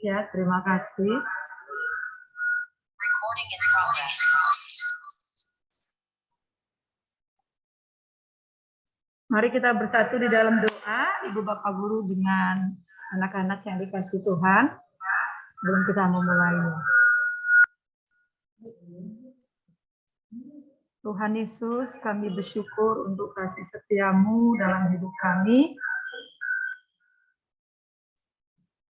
Ya, terima kasih. Mari kita bersatu di dalam doa, Ibu Bapak Guru dengan anak-anak yang dikasihi Tuhan. Sebelum kita memulainya. Tuhan Yesus, kami bersyukur untuk kasih setia-Mu dalam hidup kami.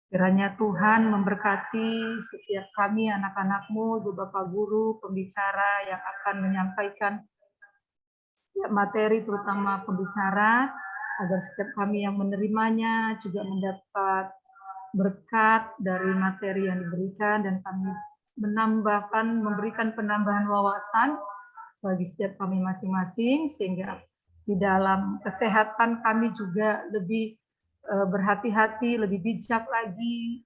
Kiranya Tuhan memberkati setiap kami, anak-anak-Mu, Ibu Bapak Guru, pembicara yang akan menyampaikan materi, terutama pembicara, agar setiap kami yang menerimanya juga mendapat berkat dari materi yang diberikan, dan kami memberikan penambahan wawasan bagi setiap kami masing-masing, sehingga di dalam kesehatan kami juga lebih berhati-hati, lebih bijak lagi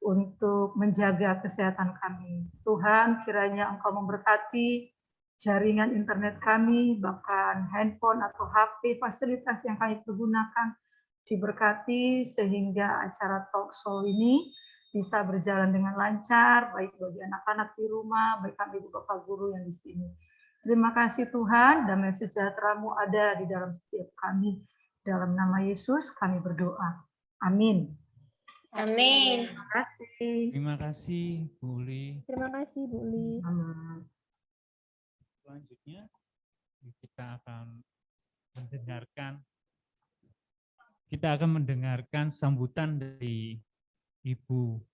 untuk menjaga kesehatan kami. Tuhan, kiranya Engkau memberkati jaringan internet kami, bahkan handphone atau HP, fasilitas yang kami pergunakan diberkati sehingga acara talk show ini bisa berjalan dengan lancar, baik bagi anak-anak di rumah, baik kami Bapak Guru yang di sini. Terima kasih Tuhan, damai sejahtera-Mu ada di dalam setiap kami. Dalam nama Yesus kami berdoa. Amin. Amin. Terima kasih. Terima kasih, Bu Uli. Terima kasih, Bu Uli. Selanjutnya kita akan mendengarkan sambutan dari Ibu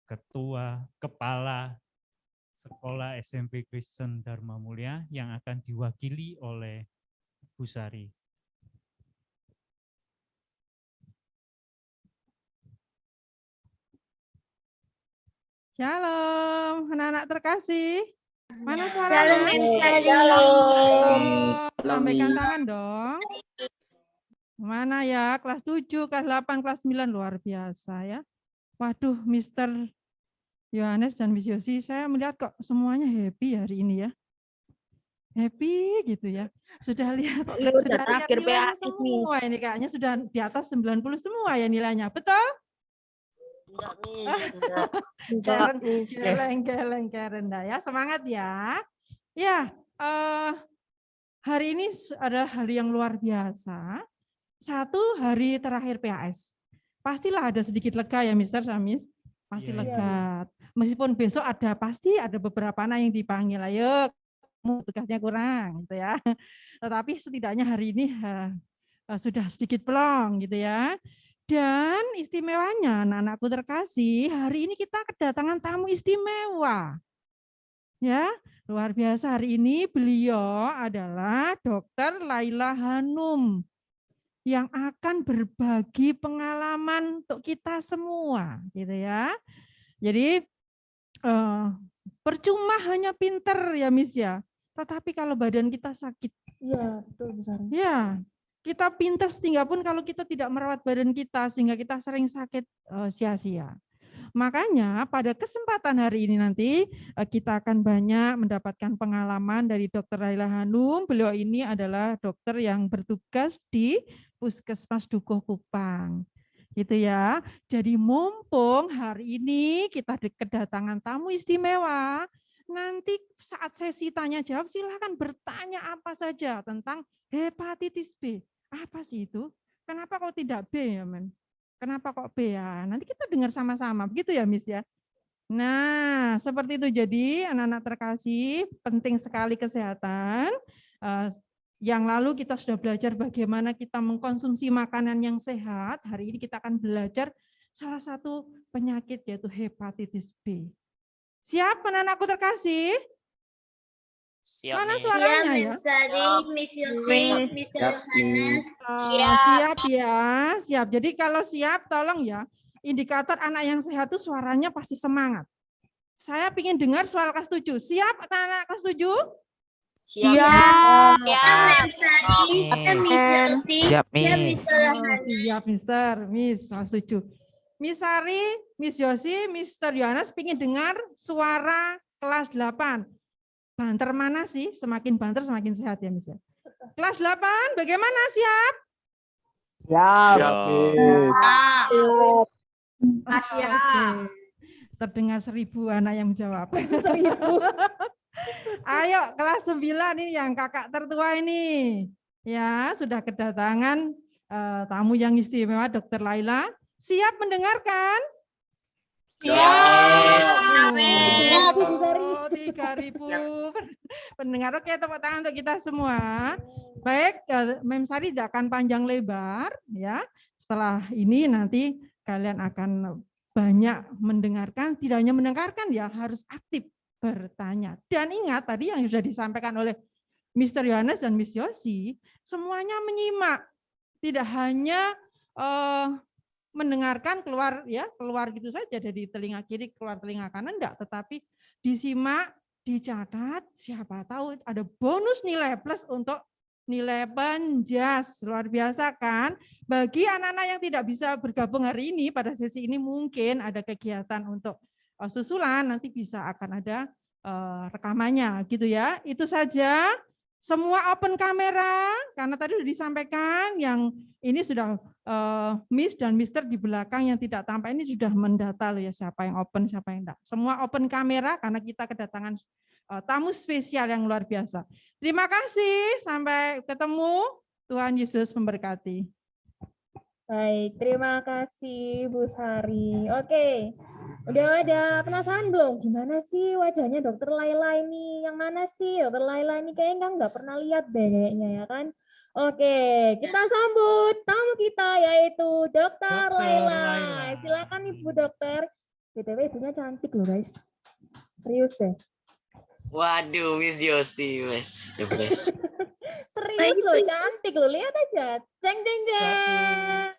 Ketua Kepala Sekolah SMP Kristen Dharma Mulia yang akan diwakili oleh Bu Sari. Shalom, anak-anak terkasih. Mana Salam, suaranya? Im Sari. Shalom. Lambaikan tangan dong. Mana ya? Kelas 7, kelas 8, kelas 9, luar biasa ya. Waduh, Mister Yohanes dan Miss Yosi, saya melihat kok semuanya happy hari ini ya. Happy gitu ya. Sudah lihat nilainya semua ini kayaknya sudah di atas 90 semua ya nilainya. Betul? Geleng rendah ya. Semangat ya. Ya, hari ini adalah hari yang luar biasa. 1 hari terakhir PAS. Pastilah ada sedikit lega ya Mister Samis. Pasti lega. Meskipun besok pasti ada beberapa anak yang dipanggil. Ayo, kamu tugasnya kurang gitu ya. Tetapi setidaknya hari ini sudah sedikit plong gitu ya. Dan istimewanya anak-anakku terkasih, hari ini kita kedatangan tamu istimewa. Ya, luar biasa hari ini beliau adalah Dr. Laila Hanum yang akan berbagi pengalaman untuk kita semua, gitu ya. Jadi percuma hanya pinter ya Miss ya, tetapi kalau badan kita sakit. Iya, betul Bu Sari. Ya, kita pinter sehingga pun kalau kita tidak merawat badan kita sehingga kita sering sakit sia-sia. Makanya pada kesempatan hari ini nanti kita akan banyak mendapatkan pengalaman dari Dr. Laila Hanum. Beliau ini adalah dokter yang bertugas di Puskesmas Dukuh Kupang. Gitu ya. Jadi mumpung hari ini kita kedatangan tamu istimewa, nanti saat sesi tanya jawab silakan bertanya apa saja tentang hepatitis B. Apa sih itu? Kenapa kok tidak B ya, Men? Kenapa kok B ya? Nanti kita dengar sama-sama. Begitu ya, Miss ya? Nah, seperti itu. Jadi, anak-anak terkasih, penting sekali kesehatan. Yang lalu kita sudah belajar bagaimana kita mengkonsumsi makanan yang sehat. Hari ini kita akan belajar salah satu penyakit yaitu hepatitis B. Siap, anak-anakku terkasih? Siap, Mana Miss. suaranya ya? Miss Sari, Miss Yosi, Miss Yohanes. Siap ya, siap. Jadi kalau siap tolong ya, indikator anak yang sehat itu suaranya pasti semangat. Saya ingin dengar soal kelas 7. Siap anak-anak kelas 7? Siap. Miss Sari, Miss Yosi, Siap, Miss Yohanes. Siap, Mister. Miss kelas 7. Miss Sari, Miss Yosi, Mister Yohanes ingin dengar suara kelas 8. Banter mana sih? Semakin banter semakin sehat ya, Miss ya. Kelas 8, bagaimana? Siap? Siap. Siap. Asia. Oke. Terdengar 1000 anak yang menjawab. 1000. Ayo kelas 9 ini yang kakak tertua ini. Ya, sudah kedatangan tamu yang istimewa Dr. Laila. Siap mendengarkan? Siap. Oh, 3.000 pendengar. Oke, tepuk tangan untuk kita semua. Baik, Mem Sari tidak akan panjang lebar ya. Setelah ini nanti kalian akan banyak mendengarkan, tidak hanya mendengarkan ya, harus aktif bertanya. Dan ingat tadi yang sudah disampaikan oleh Mr. Yohanes dan Miss Yosi, semuanya menyimak. Tidak hanya mendengarkan keluar gitu saja dari telinga kiri keluar telinga kanan, enggak, tetapi disimak, dicatat, siapa tahu ada bonus nilai plus untuk nilai penjas. Luar biasa kan? Bagi anak-anak yang tidak bisa bergabung hari ini pada sesi ini, mungkin ada kegiatan untuk susulan, nanti bisa akan ada rekamannya gitu ya. Itu saja. Semua open kamera, karena tadi sudah disampaikan yang ini sudah Miss dan Mister di belakang yang tidak tampak ini sudah mendata loh ya, siapa yang open, siapa yang enggak. Semua open kamera karena kita kedatangan tamu spesial yang luar biasa. Terima kasih, sampai ketemu. Tuhan Yesus memberkati. Baik, terima kasih Bu Sari. Oke, udah ada penasaran belum? Gimana sih wajahnya Dokter Laila ini? Yang mana sih Dokter Laila ini? Kayaknya nggak pernah lihat deh kayaknya ya kan? Oke, kita sambut tamu kita yaitu Dokter Laila. Silakan Ibu Dokter. BTW ibunya cantik loh guys. Serius deh. Waduh, Miss Yosi, Wes. The best. Serius loh, cantik loh. Lihat aja. Jeng jeng jeng.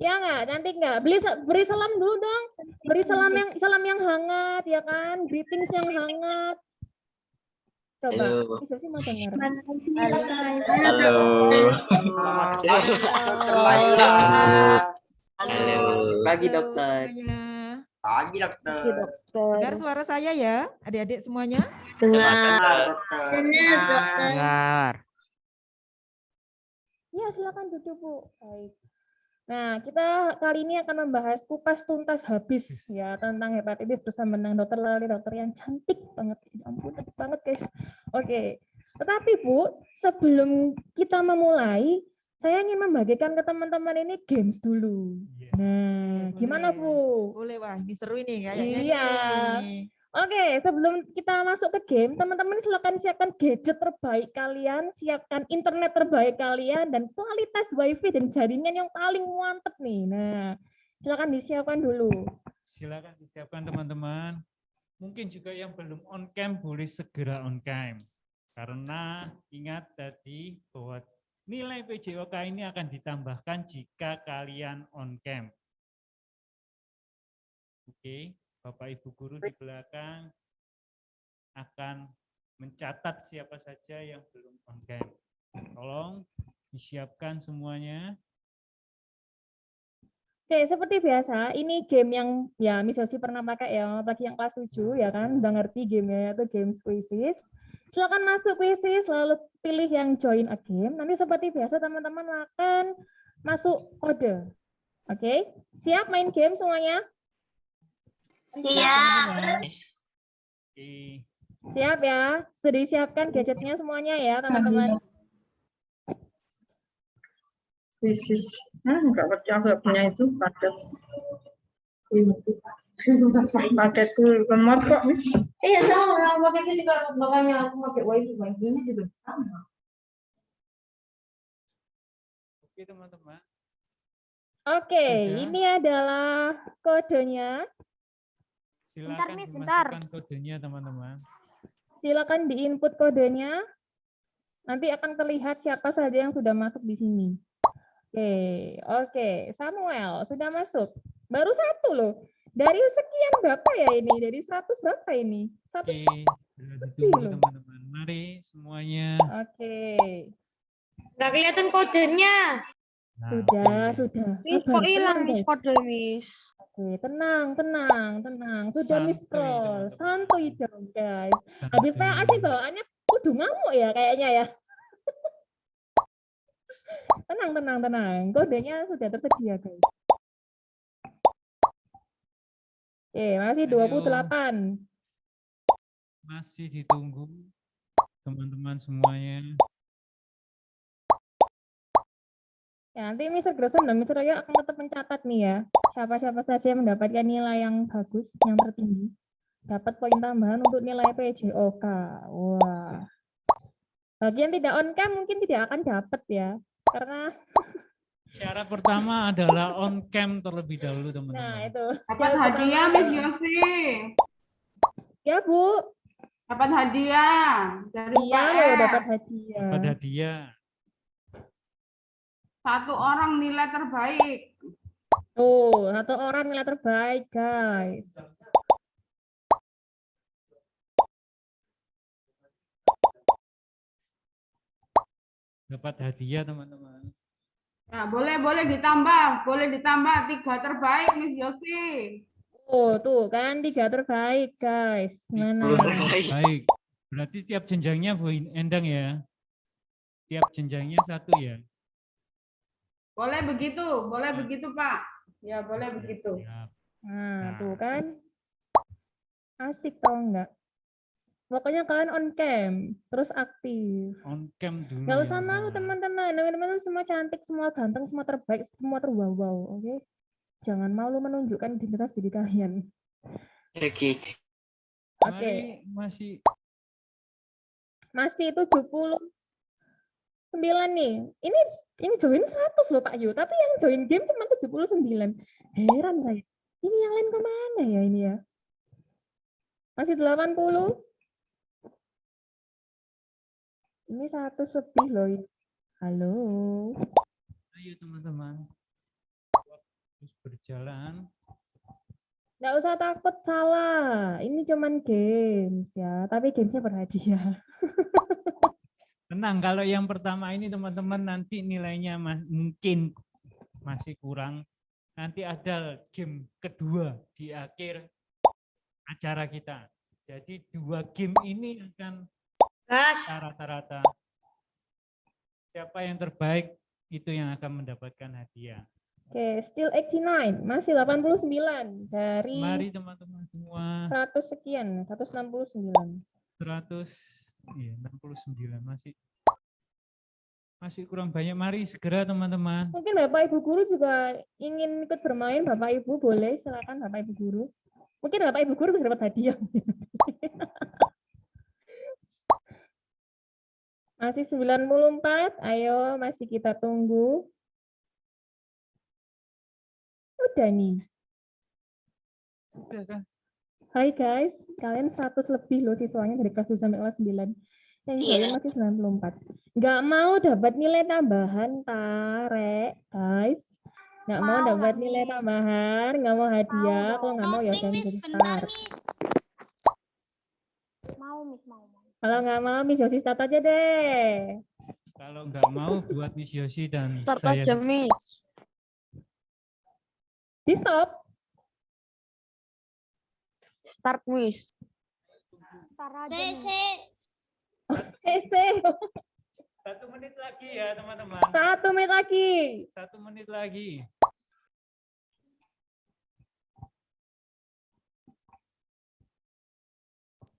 Ya nggak, cantik nggak? Beri salam dulu dong. Beri salam yang hangat ya kan? Greetings yang hangat. Coba. Halo. Siapa sih mau dengar? Halo. Dokter Laila. Halo. Pagi dokter. Pagi Oke, dokter. dokter. Dengar suara saya ya, adik-adik semuanya? Dengar dokter. Benar, dokter. Dengar. Ya, silakan duduk, Bu. Baik. Nah, kita kali ini akan membahas kupas tuntas habis ya tentang hepatitis bersama dengan Dokter Laila, dokter yang cantik banget. Ya ampun, cantik banget, guys. Oke. Tetapi, Bu, sebelum kita memulai, saya ingin membagikan ke teman-teman ini games dulu. Nah, gimana, Bu? Boleh, wah ini seru ini kayaknya. Iya. nih. Oke, sebelum kita masuk ke game, teman-teman silakan siapkan gadget terbaik kalian, siapkan internet terbaik kalian, dan kualitas wifi dan jaringan yang paling mantep nih. Nah, silakan disiapkan dulu. Silakan disiapkan teman-teman. Mungkin juga yang belum on cam boleh segera on cam. Karena ingat tadi bahwa nilai PJOK ini akan ditambahkan jika kalian on cam. Oke. Bapak Ibu guru di belakang akan mencatat siapa saja yang belum on cam. Tolong disiapkan semuanya. Oke, seperti biasa, ini game yang ya Miss Yosi pernah pakai ya, bagi yang kelas 7 ya kan, udah ngerti gamenya itu game quizzes. Silakan masuk quizzes, lalu pilih yang join a game. Nanti seperti biasa teman-teman akan masuk kode. Oke, siap main game semuanya? Siap. Oke. Siap ya, sudah disiapkan gadgetnya semuanya ya teman-teman. Krisis. Enggak percaya nggak punya itu paket. Paketku lemot kok, Miss. Iya sama orang pakai juga makanya aku pakai wifi-nya juga sama. Oke teman-teman. Oke, Sudah. ini adalah kodenya. Silakan Miss, dimasukkan kodenya teman-teman. Silakan diinput kodenya. Nanti akan terlihat siapa saja yang sudah masuk di sini. Oke, Samuel sudah masuk. Baru 1 loh. Dari sekian berapa ya ini? Dari 100 berapa ini? 100. Oke, sudah ditunggu teman-teman. Mari semuanya. Oke. Nggak kelihatan kodenya. Nah, Sudah. Miss, Sabar, kok hilang tenang, Miss guys. kode, Miss? Oke, tenang. Sudah Santuy, Miss scroll. teman-teman. Santuy dong, guys. Habis Santuy. PA sih bawaannya kudu ngamuk ya kayaknya ya. Tenang. Kodenya sudah tersedia, guys. Oke, masih Ayo. 28. Masih ditunggu teman-teman semuanya. Ya, nanti Mr. Grosson dan Mr. Royo akan tetap mencatat nih ya. Siapa-siapa saja yang mendapatkan nilai yang bagus, yang tertinggi. Dapat poin tambahan untuk nilai PJOK. Wah. Bagi yang tidak on cam mungkin tidak akan dapat ya. Karena, Syarat pertama adalah on cam terlebih dahulu, nah teman-teman. itu. Dapat Syarat hadiah, pertama Miss adalah- Yosi. Ya, Bu. Dapat hadiah dari Iya UKM. loh, dapat hadiah. Dapat hadiah. 1 orang nilai terbaik. Tuh, 1 orang nilai terbaik, guys. Dapat hadiah, teman-teman. Nah, boleh ditambah 3 terbaik, Miss Yosi. Oh, tuh kan 3 terbaik, guys. Gimana? Baik. Berarti tiap jenjangnya Bu Endang ya. Tiap jenjangnya 1 ya. Boleh begitu, Pak. Ya, boleh begitu. Siap. Nah, tuh kan. Asik tau enggak? Pokoknya kalian on cam, terus aktif. On cam dulu. Nggak ya, usah malu teman-teman. Teman-teman semua cantik, semua ganteng, semua terbaik, semua terwow-wow. Oke? Jangan malu menunjukkan identitas diri kalian. Gitu. Oke. Mari, Masih 79 nih. Ini join 100 loh Pak Yu, tapi yang join game cuma 79. Heran saya. Ini yang lain kemana ya ini ya? Masih 80. Ini 100 lebih loh. Halo. ayo teman-teman. Terus berjalan. Nggak usah takut salah. Ini cuman games ya, tapi gamesnya berhadiah. Tenang, kalau yang pertama ini teman-teman nanti nilainya mungkin masih kurang. Nanti ada game kedua di akhir acara kita. Jadi 2 game ini akan rata-rata. Siapa yang terbaik itu yang akan mendapatkan hadiah. Oke, still 89, masih 89 dari Mari teman-teman semua. 100 sekian, 169. 169 masih kurang banyak. Mari segera teman-teman. Mungkin Bapak Ibu guru juga ingin ikut bermain. Bapak Ibu boleh, silakan Bapak Ibu guru. Mungkin Bapak Ibu guru bisa dapat hadiah. Masih 94, ayo masih kita tunggu. Udah nih. Sudah kan? Hai guys, kalian 100 lebih loh siswanya dari kelas 2 sampai kelas 9. Yang join masih 94. Nggak mau dapat nilai tambahan, Tarek, guys. Nggak mau dapat nilai tambahan, nggak mau hadiah. Kalau nggak mau ya udah jadi start. Kalau nggak mau, Miss Yosi start aja deh. Kalau nggak mau buat Miss Yosi dan Start saya. aja, Miss. Di stop. Start, Miss. Sese. 1 menit lagi ya teman-teman. 1 menit lagi. 1 menit lagi.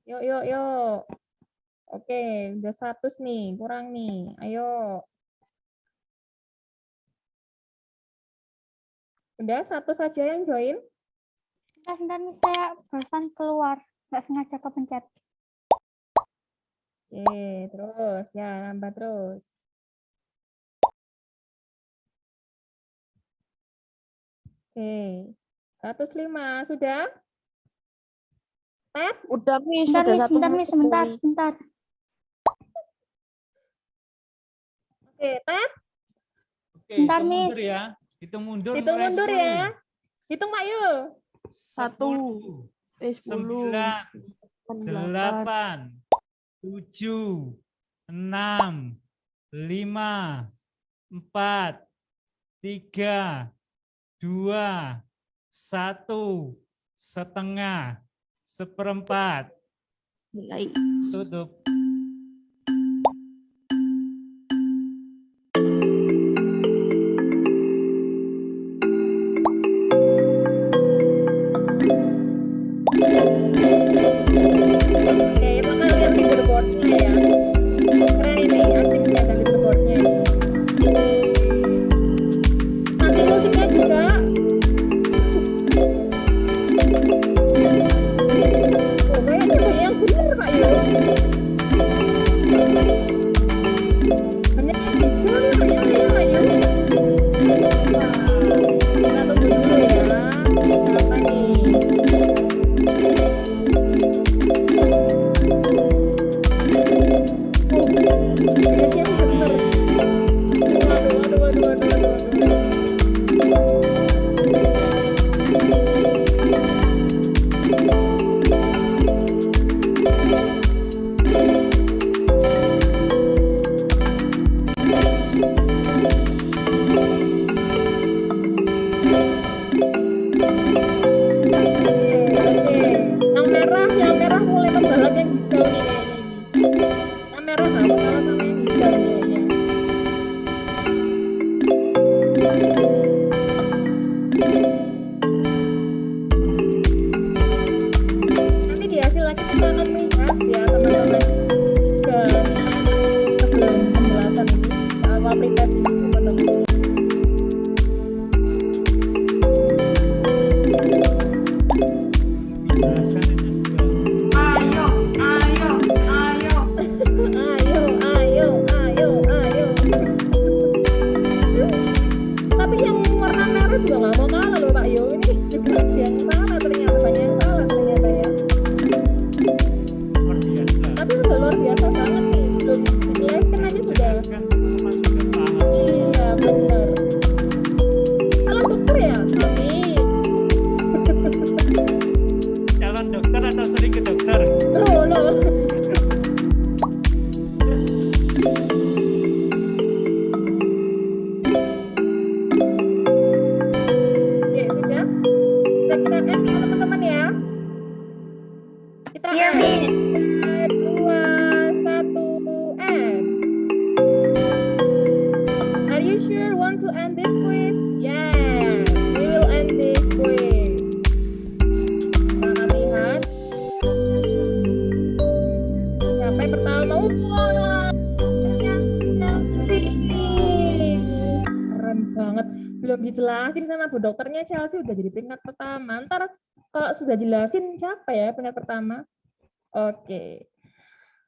Yuk. Oke, udah 100 nih, kurang nih. Ayo. Udah 1 saja yang join? Sebentar nih, saya barusan keluar, nggak sengaja kepencet. Oke, terus ya, nambah terus. Oke, 105 sudah? Ted? Udah, Miss. Sebentar, Udah Miss, 1 menit. sebentar. Oke, Ted? Oke, Bentar, hitung mundur Miss. ya. Hitung mundur. Hitung mulai mundur 10. ya. Hitung Pak Yu. 10, 9, 8, 7, 6, 5, 4, 3, 2, 1, setengah, seperempat. Tutup. aplikasi teman-teman. Ayo, ayo, ayo. Ayo. Tapi yang warna merah juga nggak mau kalah loh Pak Yo. Ini juga ada yang salah ternyata, banyak yang salah ternyata ya. Tapi udah luar biasa banget nih. Belum dijelaskan aja sudah. Iya benar. Kalau dokter ya, amin. Calon dokter atau sering ke dokter? Loh. Oke, sudah. Bisa kita end ya teman-teman ya. Kita end. 2, 1, end. Are you sure want to end this quiz? Yes, we will end this quiz. Kita lihat. Siapa yang pertama? Keren banget. Belum dijelasin sama Bu Dokternya, Chelsea udah jadi peringkat pertama. Ntar kalau sudah jelasin siapa ya peringkat pertama? Oke.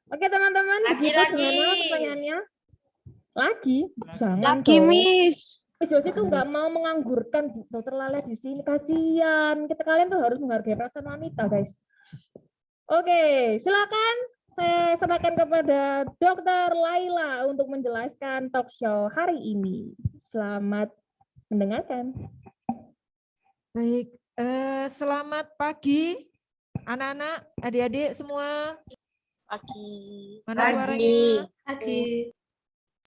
Oke teman-teman, begitu gimana pertanyaannya? Lagi? Jangan dong. Miss. Miss Josi tuh nggak mau menganggurkan Dokter Lale di sini, kasihan. Kita kalian tuh harus menghargai perasaan wanita, guys. Oke, silakan saya serahkan kepada Dokter Laila untuk menjelaskan talk show hari ini. Selamat mendengarkan. Baik, selamat pagi anak-anak, adik-adik semua. Pagi. Mana suaranya?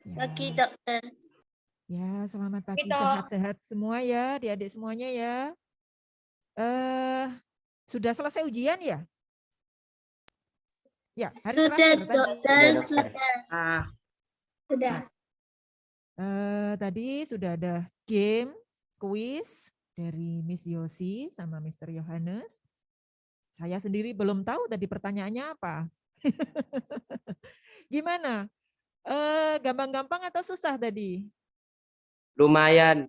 Pagi dokter. Ya, selamat pagi, Gitu. sehat-sehat semua ya, adik-adik semuanya ya. Sudah selesai ujian ya? Ya, hari terakhir tadi. Sudah. Tadi sudah ada game, quiz dari Miss Yosi sama Mr. Yohanes. Saya sendiri belum tahu tadi pertanyaannya apa. Gimana? Gampang-gampang atau susah tadi? Lumayan.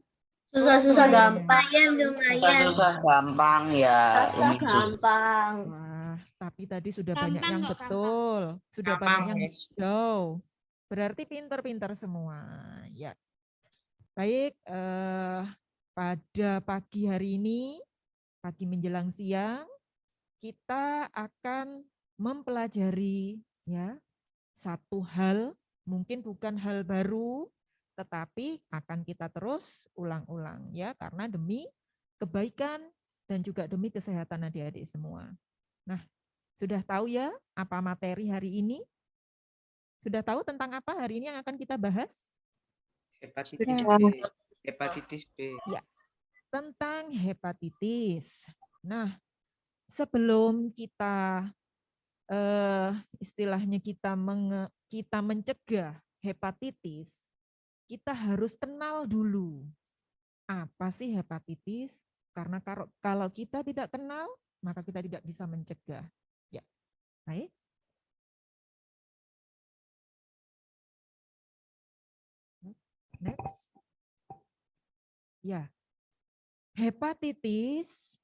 Susah-susah Lumayan. gampang. Susah gampang ya. Susah gampang. Wah, tapi tadi sudah Gampang banyak yang kok, betul. Sudah Gampang, banyak yang Miss. jauh. Berarti pintar-pintar semua. Ya. Baik, pada pagi hari ini, pagi menjelang siang, kita akan mempelajari ya satu hal, mungkin bukan hal baru, tetapi akan kita terus ulang-ulang ya, karena demi kebaikan dan juga demi kesehatan adik-adik semua. Nah, sudah tahu ya apa materi hari ini? Sudah tahu tentang apa hari ini yang akan kita bahas? Hepatitis B. Hepatitis B. Ya, tentang hepatitis. Nah, sebelum kita istilahnya kita mencegah hepatitis, kita harus kenal dulu apa sih hepatitis, karena kalau kita tidak kenal, maka kita tidak bisa mencegah. Ya, baik. Next. Ya, hepatitis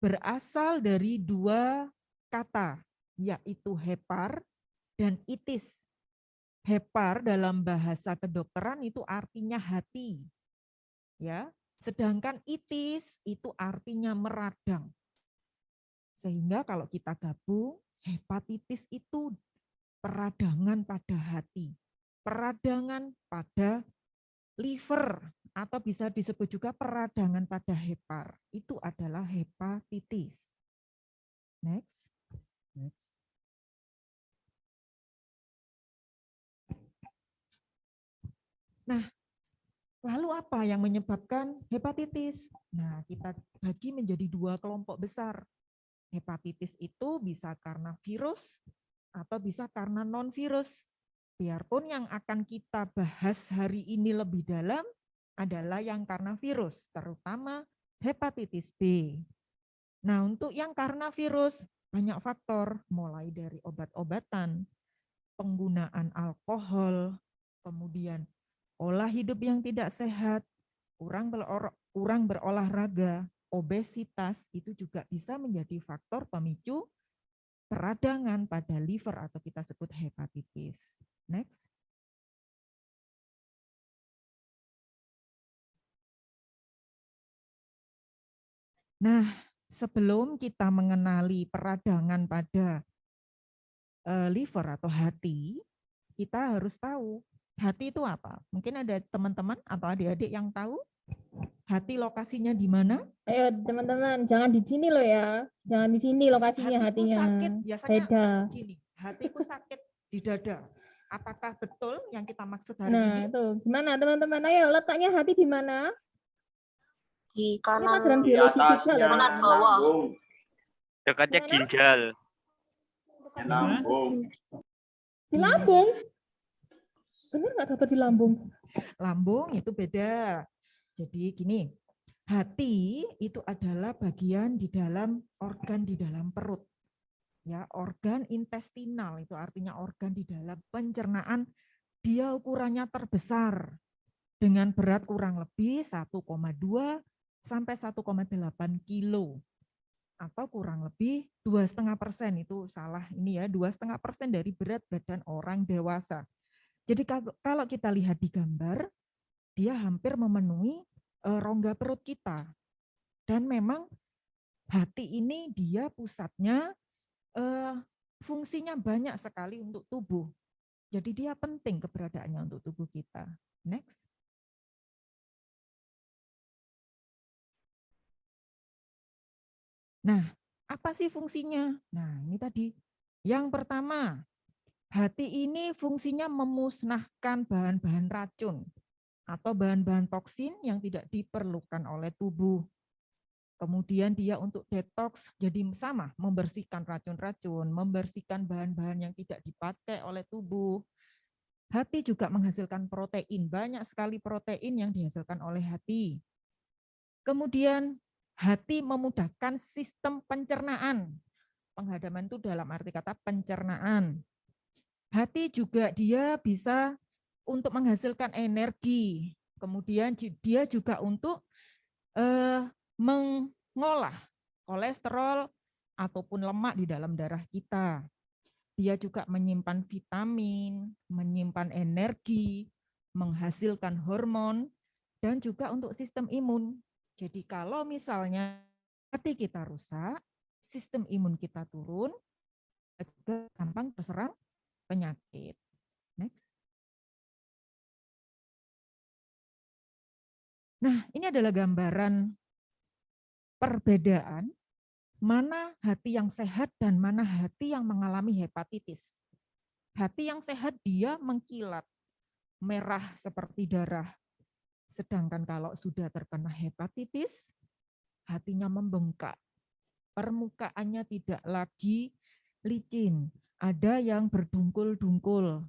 berasal dari dua kata, yaitu hepar dan itis. Hepar dalam bahasa kedokteran itu artinya hati. Ya, sedangkan itis itu artinya meradang. Sehingga kalau kita gabung, hepatitis itu peradangan pada hati, peradangan pada liver, atau bisa disebut juga peradangan pada hepar. Itu adalah hepatitis. Next. Next. Nah, lalu apa yang menyebabkan hepatitis? Nah, kita bagi menjadi dua kelompok besar. Hepatitis itu bisa karena virus atau bisa karena non-virus. Biarpun yang akan kita bahas hari ini lebih dalam adalah yang karena virus, terutama hepatitis B. Nah, untuk yang karena virus, banyak faktor, mulai dari obat-obatan, penggunaan alkohol, kemudian pola hidup yang tidak sehat, kurang berolahraga, obesitas, itu juga bisa menjadi faktor pemicu peradangan pada liver atau kita sebut hepatitis. Next. Nah, sebelum kita mengenali peradangan pada liver atau hati, kita harus tahu hati itu apa. Mungkin ada teman-teman atau adik-adik yang tahu hati lokasinya di mana? Ayo teman-teman, jangan di sini loh ya. Jangan di sini lokasinya Hatiku hatinya. sakit, biasanya Beda. gini, hatiku sakit di dada. Apakah betul yang kita maksud hari Nah, ini? itu gimana teman-teman? Ayo, letaknya hati di mana? Di Ini pelajaran Di biologi juga atasnya loh. kanan bawah. lambung. Dekatnya Gimana? ginjal. Lambung. Di lambung? Bener nggak dapat di lambung? Lambung itu beda. Jadi gini, hati itu adalah bagian di dalam organ di dalam perut. Ya, organ intestinal itu artinya organ di dalam pencernaan. Dia ukurannya terbesar dengan berat kurang lebih 1,2 sampai 1,8 kilo atau kurang lebih 2,5%, itu salah ini ya, 2,5% dari berat badan orang dewasa. Jadi kalau kita lihat di gambar, dia hampir memenuhi rongga perut kita. Dan memang hati ini dia pusatnya fungsinya banyak sekali untuk tubuh. Jadi dia penting keberadaannya untuk tubuh kita. Next. Nah, apa sih fungsinya? Nah, ini tadi. Yang pertama, hati ini fungsinya memusnahkan bahan-bahan racun atau bahan-bahan toksin yang tidak diperlukan oleh tubuh. Kemudian dia untuk detox, jadi sama, membersihkan racun-racun, membersihkan bahan-bahan yang tidak dipakai oleh tubuh. Hati juga menghasilkan protein, banyak sekali protein yang dihasilkan oleh hati. Kemudian hati memudahkan sistem pencernaan. Penghadaman itu dalam arti kata pencernaan. Hati juga dia bisa untuk menghasilkan energi. Kemudian dia juga untuk mengolah kolesterol ataupun lemak di dalam darah kita. Dia juga menyimpan vitamin, menyimpan energi, menghasilkan hormon, dan juga untuk sistem imun. Jadi kalau misalnya hati kita rusak, sistem imun kita turun, juga gampang terserang penyakit. Next. Nah, ini adalah gambaran perbedaan mana hati yang sehat dan mana hati yang mengalami hepatitis. Hati yang sehat dia mengkilat, merah seperti darah. Sedangkan kalau sudah terkena hepatitis, hatinya membengkak. Permukaannya tidak lagi licin, ada yang berdungkul-dungkul.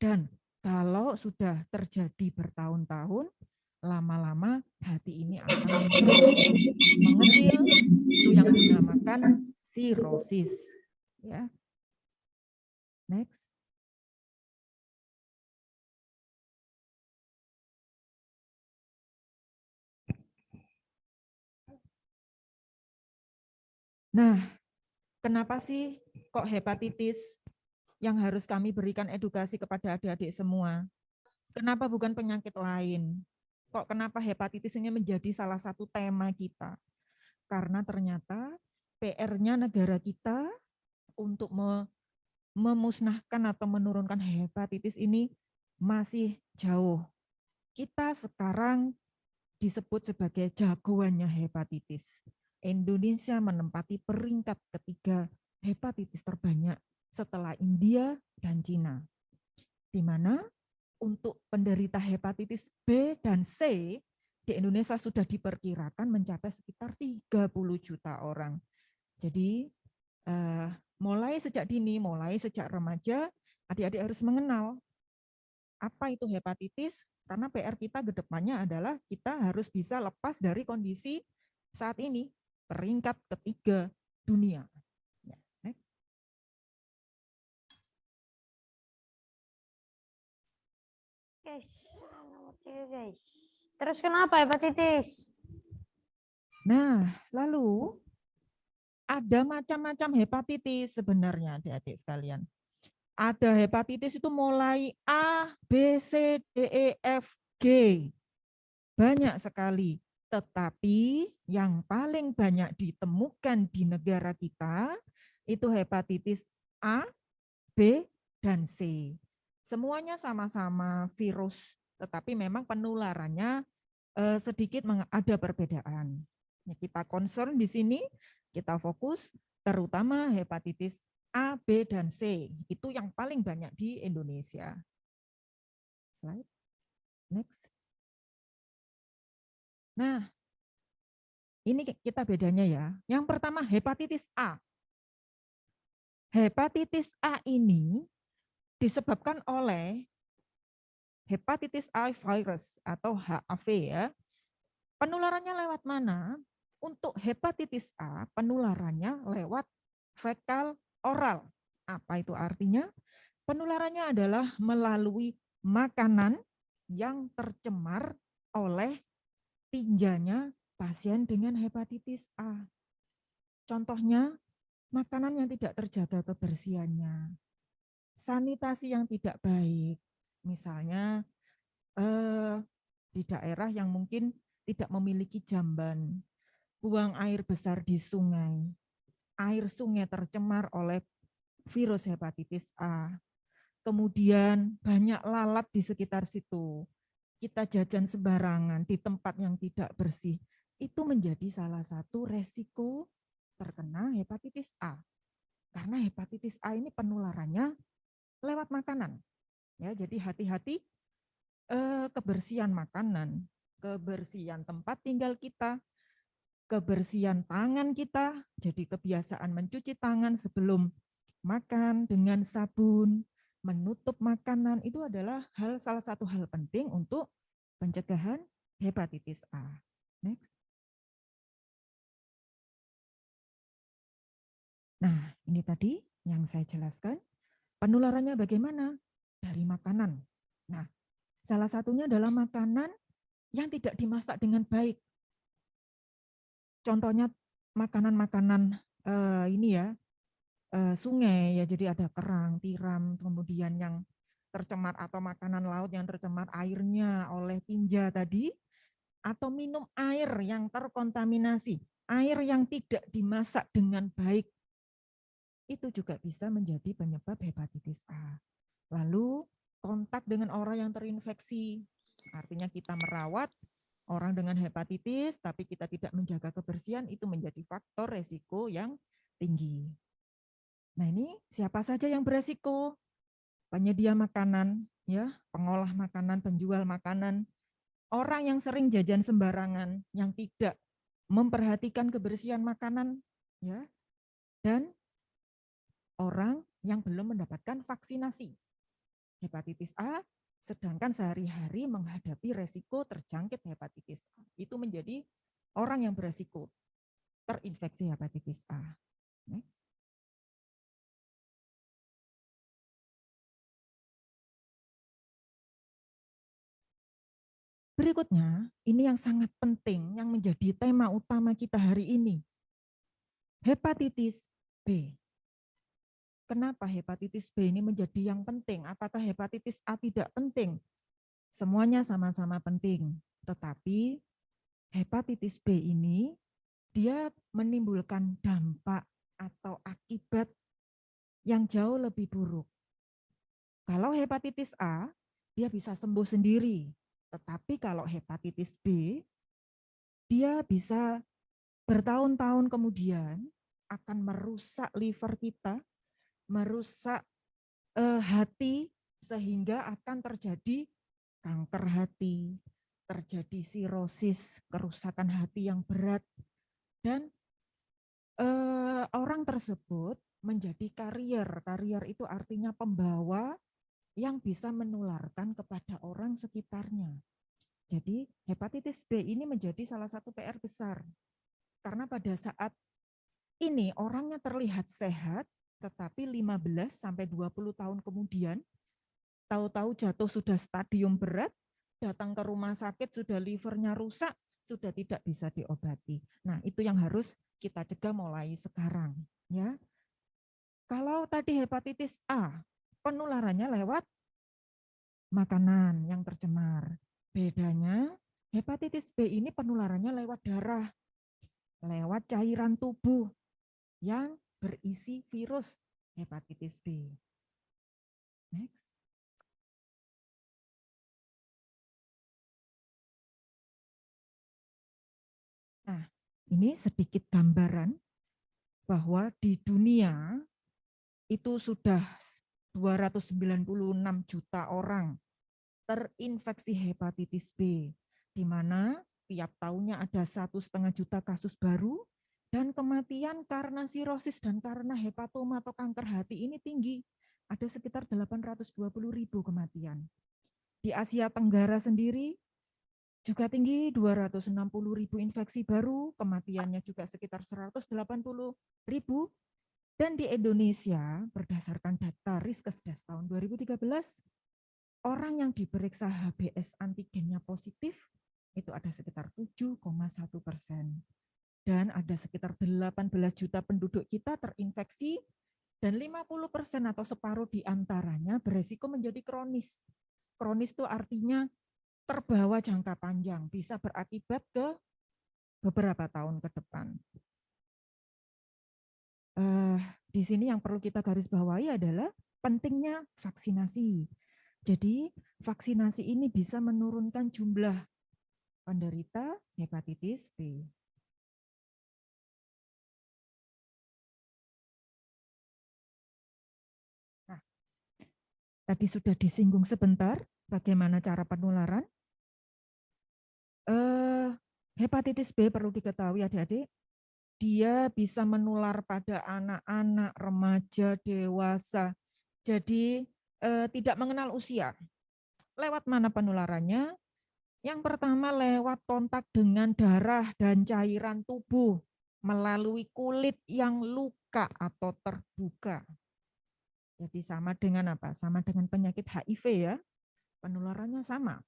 Dan kalau sudah terjadi bertahun-tahun, lama-lama hati ini akan mengecil, itu yang dinamakan sirosis. Ya. Next. Nah, kenapa sih kok hepatitis yang harus kami berikan edukasi kepada adik-adik semua? Kenapa bukan penyakit lain? Kok kenapa hepatitis ini menjadi salah satu tema kita? Karena ternyata PR-nya negara kita untuk memusnahkan atau menurunkan hepatitis ini masih jauh. Kita sekarang disebut sebagai jagoannya hepatitis. Indonesia menempati peringkat ketiga hepatitis terbanyak setelah India dan Cina. Di mana untuk penderita hepatitis B dan C di Indonesia sudah diperkirakan mencapai sekitar 30 juta orang. Jadi mulai sejak dini, mulai sejak remaja, adik-adik harus mengenal apa itu hepatitis, karena PR kita ke depannya adalah kita harus bisa lepas dari kondisi saat ini, peringkat ketiga dunia. guys. Oke, guys. Terus kenapa hepatitis? Nah, lalu ada macam-macam hepatitis sebenarnya adik-adik sekalian. Ada hepatitis itu mulai A, B, C, D, E, F, G. Banyak sekali. Tetapi yang paling banyak ditemukan di negara kita itu hepatitis A, B, dan C. Semuanya sama-sama virus, tetapi memang penularannya sedikit ada perbedaan. Kita concern di sini, kita fokus terutama hepatitis A, B, dan C. Itu yang paling banyak di Indonesia. Slide. Next. Nah, ini kita bedanya ya. Yang pertama hepatitis A. Hepatitis A ini disebabkan oleh hepatitis A virus atau HAV ya. Penularannya lewat mana? Untuk hepatitis A, penularannya lewat fekal oral. Apa itu artinya? Penularannya adalah melalui makanan yang tercemar oleh tinjanya pasien dengan hepatitis A. Contohnya, makanan yang tidak terjaga kebersihannya, sanitasi yang tidak baik, misalnya di daerah yang mungkin tidak memiliki jamban, buang air besar di sungai, air sungai tercemar oleh virus hepatitis A, kemudian banyak lalat di sekitar situ, kita jajan sembarangan di tempat yang tidak bersih, itu menjadi salah satu resiko terkena hepatitis A. Karena hepatitis A ini penularannya lewat makanan. Ya, jadi hati-hati kebersihan makanan, kebersihan tempat tinggal kita, kebersihan tangan kita, jadi kebiasaan mencuci tangan sebelum makan dengan sabun, menutup makanan itu adalah salah satu hal penting untuk pencegahan hepatitis A. Next. Nah, ini tadi yang saya jelaskan. Penularannya bagaimana? Dari makanan. Nah, salah satunya adalah makanan yang tidak dimasak dengan baik. Contohnya makanan-makanan ini ya, sungai ya, jadi ada kerang, tiram, kemudian yang tercemar atau makanan laut yang tercemar airnya oleh tinja tadi, atau minum air yang terkontaminasi, air yang tidak dimasak dengan baik, itu juga bisa menjadi penyebab hepatitis A. Lalu kontak dengan orang yang terinfeksi, artinya kita merawat orang dengan hepatitis, tapi kita tidak menjaga kebersihan, itu menjadi faktor resiko yang tinggi. Nah, ini siapa saja yang beresiko? Penyedia makanan, ya, pengolah makanan, penjual makanan, orang yang sering jajan sembarangan, yang tidak memperhatikan kebersihan makanan, ya, dan orang yang belum mendapatkan vaksinasi hepatitis A, sedangkan sehari-hari menghadapi resiko terjangkit hepatitis A. Itu menjadi orang yang beresiko terinfeksi hepatitis A. Next. Berikutnya, ini yang sangat penting, yang menjadi tema utama kita hari ini. Hepatitis B. Kenapa hepatitis B ini menjadi yang penting? Apakah hepatitis A tidak penting? Semuanya sama-sama penting. Tetapi hepatitis B ini, dia menimbulkan dampak atau akibat yang jauh lebih buruk. Kalau hepatitis A, dia bisa sembuh sendiri. Tetapi kalau hepatitis B, dia bisa bertahun-tahun kemudian akan merusak liver kita, merusak hati, sehingga akan terjadi kanker hati, terjadi sirosis, kerusakan hati yang berat, dan orang tersebut menjadi karier. Karier itu artinya pembawa yang bisa menularkan kepada orang sekitarnya. Jadi hepatitis B ini menjadi salah satu PR besar. Karena pada saat ini orangnya terlihat sehat, tetapi 15-20 tahun kemudian tahu-tahu jatuh sudah stadium berat, datang ke rumah sakit sudah livernya rusak, sudah tidak bisa diobati. Nah, itu yang harus kita cegah mulai sekarang, ya. Kalau tadi hepatitis A, penularannya lewat makanan yang tercemar. Bedanya, hepatitis B ini penularannya lewat darah, lewat cairan tubuh yang berisi virus hepatitis B. Next. Nah, ini sedikit gambaran bahwa di dunia itu sudah 296 juta orang terinfeksi hepatitis B, di mana tiap tahunnya ada 1,5 juta kasus baru, dan kematian karena sirosis dan karena hepatoma atau kanker hati ini tinggi, ada sekitar 820.000 kematian. Di Asia Tenggara sendiri juga tinggi, 260.000 infeksi baru, kematiannya juga sekitar 180.000. Dan di Indonesia, berdasarkan data Riskesdas tahun 2013, orang yang diperiksa HBS antigennya positif itu ada sekitar 7,1%. Dan ada sekitar 18 juta penduduk kita terinfeksi, dan 50% atau separuh diantaranya beresiko menjadi kronis. Kronis itu artinya terbawa jangka panjang, bisa berakibat ke beberapa tahun ke depan. Di sini yang perlu kita garis bawahi adalah pentingnya vaksinasi. Jadi vaksinasi ini bisa menurunkan jumlah penderita hepatitis B. Nah, tadi sudah disinggung sebentar bagaimana cara penularan. Hepatitis B perlu diketahui adik-adik, dia bisa menular pada anak-anak, remaja, dewasa. Jadi tidak mengenal usia. Lewat mana penularannya? Yang pertama lewat kontak dengan darah dan cairan tubuh melalui kulit yang luka atau terbuka. Jadi sama dengan apa? Sama dengan penyakit HIV ya. Penularannya sama.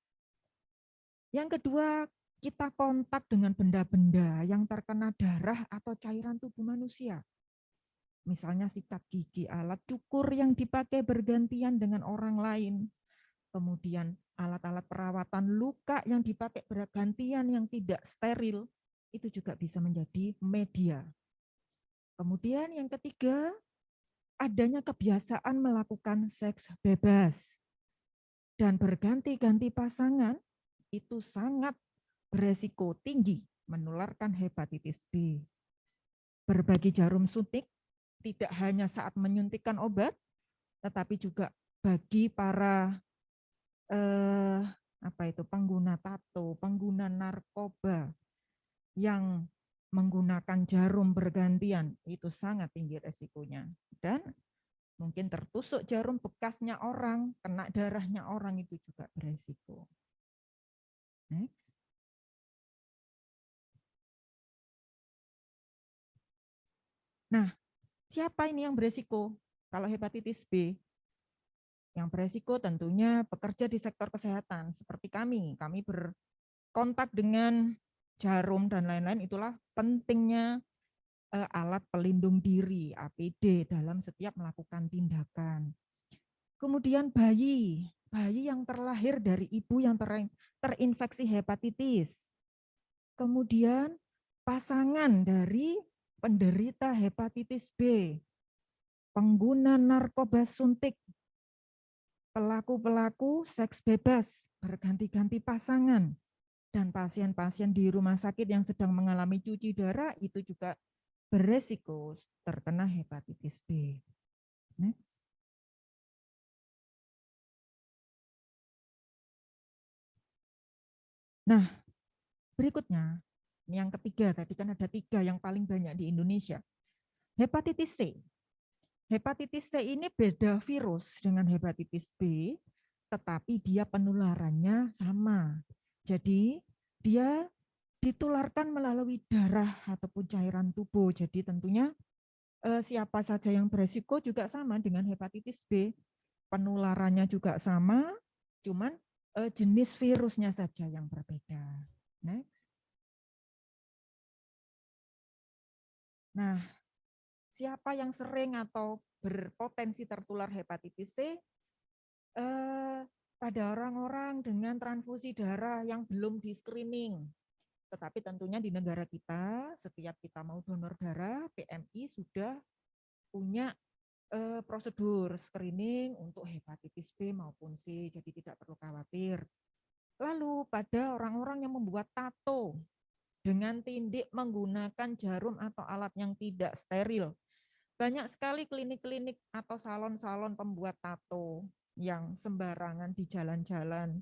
Yang kedua, kita kontak dengan benda-benda yang terkena darah atau cairan tubuh manusia. Misalnya sikat gigi, alat cukur yang dipakai bergantian dengan orang lain. Kemudian alat-alat perawatan luka yang dipakai bergantian yang tidak steril, itu juga bisa menjadi media. Kemudian yang ketiga, adanya kebiasaan melakukan seks bebas dan berganti-ganti pasangan, itu sangat beresiko tinggi menularkan hepatitis B. Berbagi jarum suntik tidak hanya saat menyuntikkan obat, tetapi juga bagi para pengguna tato, pengguna narkoba yang menggunakan jarum bergantian, itu sangat tinggi resikonya. Dan mungkin tertusuk jarum, bekasnya orang, kena darahnya orang, itu juga beresiko. Next. Nah, siapa ini yang beresiko? Kalau hepatitis B, yang beresiko tentunya pekerja di sektor kesehatan, seperti kami berkontak dengan jarum dan lain-lain, itulah pentingnya alat pelindung diri, APD, dalam setiap melakukan tindakan. Kemudian bayi yang terlahir dari ibu yang terinfeksi hepatitis. Kemudian pasangan dari penderita hepatitis B, pengguna narkoba suntik, pelaku-pelaku seks bebas, berganti-ganti pasangan, dan pasien-pasien di rumah sakit yang sedang mengalami cuci darah itu juga beresiko terkena hepatitis B. Next. Nah, berikutnya, ini yang ketiga, tadi kan ada 3 yang paling banyak di Indonesia. Hepatitis C. Hepatitis C ini beda virus dengan hepatitis B, tetapi dia penularannya sama. Jadi dia ditularkan melalui darah ataupun cairan tubuh. Jadi tentunya siapa saja yang beresiko juga sama dengan hepatitis B. penularannya juga sama, cuman jenis virusnya saja yang berbeda. Next. Nah, siapa yang sering atau berpotensi tertular hepatitis C? Pada orang-orang dengan transfusi darah yang belum di-screening. Tetapi tentunya di negara kita, setiap kita mau donor darah, PMI sudah punya prosedur screening untuk hepatitis B maupun C, jadi tidak perlu khawatir. Lalu pada orang-orang yang membuat tato dengan tindik menggunakan jarum atau alat yang tidak steril, banyak sekali klinik-klinik atau salon-salon pembuat tato yang sembarangan di jalan-jalan.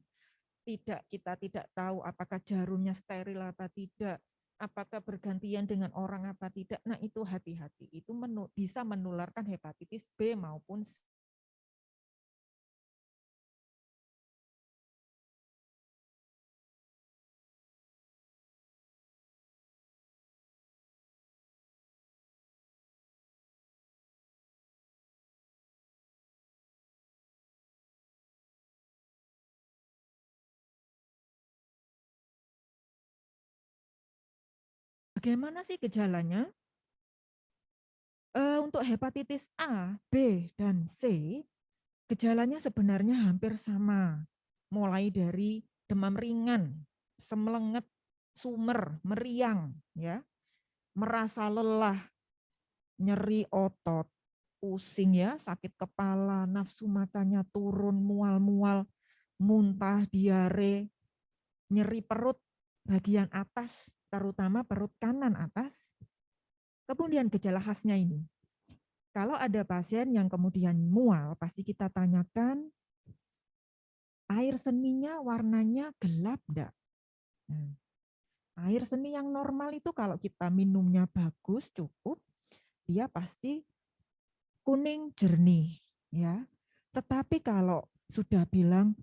Kita tidak tahu apakah jarumnya steril apa tidak, apakah bergantian dengan orang apa tidak. Nah, itu hati-hati. Itu bisa menularkan hepatitis B maupun C. Bagaimana sih gejalanya? Untuk hepatitis A, B, dan C, gejalanya sebenarnya hampir sama. Mulai dari demam ringan, semelenget, sumer, meriang, ya, merasa lelah, nyeri otot, pusing ya, sakit kepala, nafsu makannya turun, mual-mual, muntah, diare, nyeri perut bagian atas, terutama perut kanan atas. Kemudian gejala khasnya ini, kalau ada pasien yang kemudian mual, pasti kita tanyakan, air seninya warnanya gelap enggak? Nah, air seni yang normal itu kalau kita minumnya bagus, cukup, dia pasti kuning jernih, ya. Tetapi kalau sudah bilang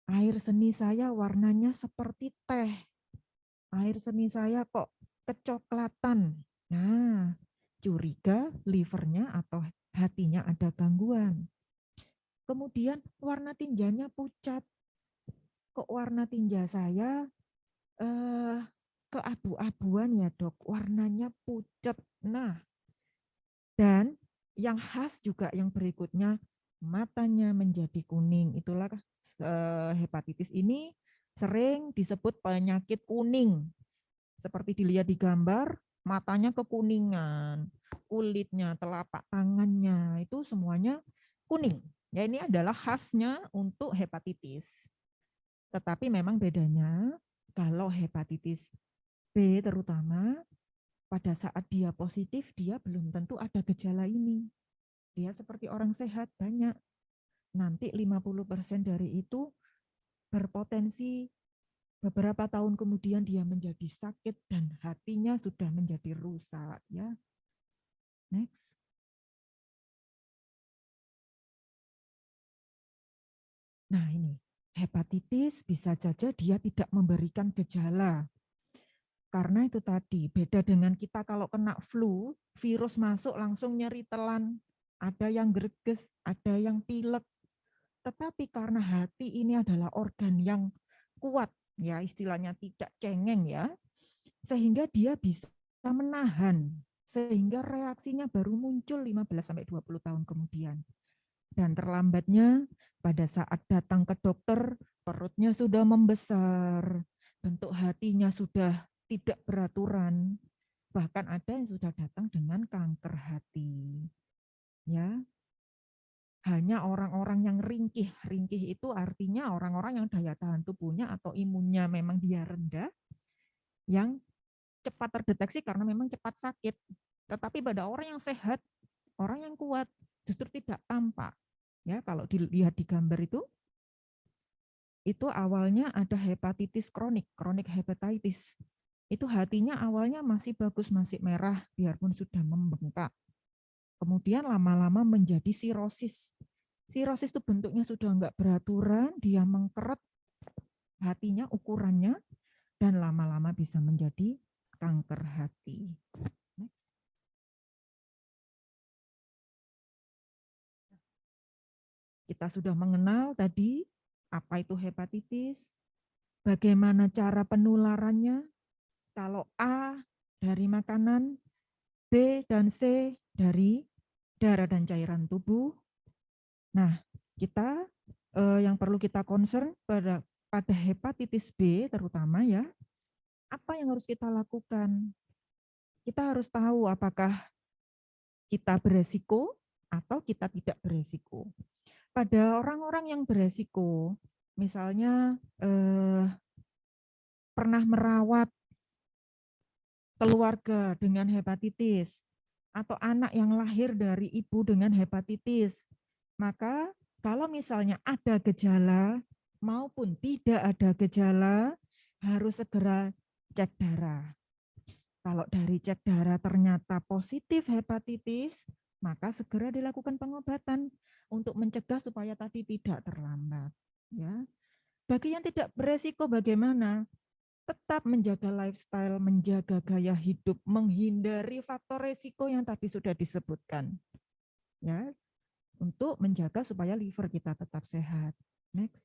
air seni saya warnanya seperti teh, air seni saya kok kecoklatan, nah, curiga livernya atau hatinya ada gangguan. Kemudian warna tinjanya pucat, kok warna tinja saya keabu-abuan ya dok, warnanya pucat. Nah, dan yang khas juga yang berikutnya, matanya menjadi kuning. Itulah hepatitis ini sering disebut penyakit kuning. Seperti dilihat di gambar, matanya kekuningan, kulitnya, telapak tangannya, itu semuanya kuning. Ya, ini adalah khasnya untuk hepatitis. Tetapi memang bedanya, kalau hepatitis B terutama, pada saat dia positif, dia belum tentu ada gejala ini. Dia seperti orang sehat, banyak. Nanti 50% dari itu berpotensi beberapa tahun kemudian dia menjadi sakit dan hatinya sudah menjadi rusak, ya. Next. Nah, ini hepatitis bisa saja dia tidak memberikan gejala. Karena itu tadi, beda dengan kita kalau kena flu, virus masuk langsung nyeri telan, ada yang greges, ada yang pilek. Tetapi karena hati ini adalah organ yang kuat, ya istilahnya tidak cengeng ya, sehingga dia bisa menahan, sehingga reaksinya baru muncul 15-20 tahun kemudian. Dan terlambatnya pada saat datang ke dokter, perutnya sudah membesar, bentuk hatinya sudah tidak beraturan, bahkan ada yang sudah datang dengan kanker hati. Ya, hanya orang-orang yang ringkih itu artinya orang-orang yang daya tahan tubuhnya atau imunnya memang dia rendah, yang cepat terdeteksi karena memang cepat sakit. Tetapi pada orang yang sehat, orang yang kuat, justru tidak tampak. Ya, kalau dilihat di gambar itu awalnya ada hepatitis kronik hepatitis. Itu hatinya awalnya masih bagus, masih merah, biarpun sudah membengkak. Kemudian lama-lama menjadi sirosis. Sirosis itu bentuknya sudah enggak beraturan, dia mengkeret hatinya, ukurannya, dan lama-lama bisa menjadi kanker hati. Next. Kita sudah mengenal tadi apa itu hepatitis, bagaimana cara penularannya. Kalau A dari makanan, B dan C dari darah dan cairan tubuh. Nah, kita yang perlu kita concern pada hepatitis B terutama ya, apa yang harus kita lakukan? Kita harus tahu apakah kita beresiko atau kita tidak beresiko. Pada orang-orang yang beresiko, misalnya pernah merawat keluarga dengan hepatitis, atau anak yang lahir dari ibu dengan hepatitis, maka kalau misalnya ada gejala maupun tidak ada gejala, harus segera cek darah. Kalau dari cek darah ternyata positif hepatitis, maka segera dilakukan pengobatan untuk mencegah supaya tadi tidak terlambat. Ya. Bagi yang tidak beresiko bagaimana? Tetap menjaga lifestyle, menjaga gaya hidup, menghindari faktor resiko yang tadi sudah disebutkan. Ya, untuk menjaga supaya liver kita tetap sehat. Next.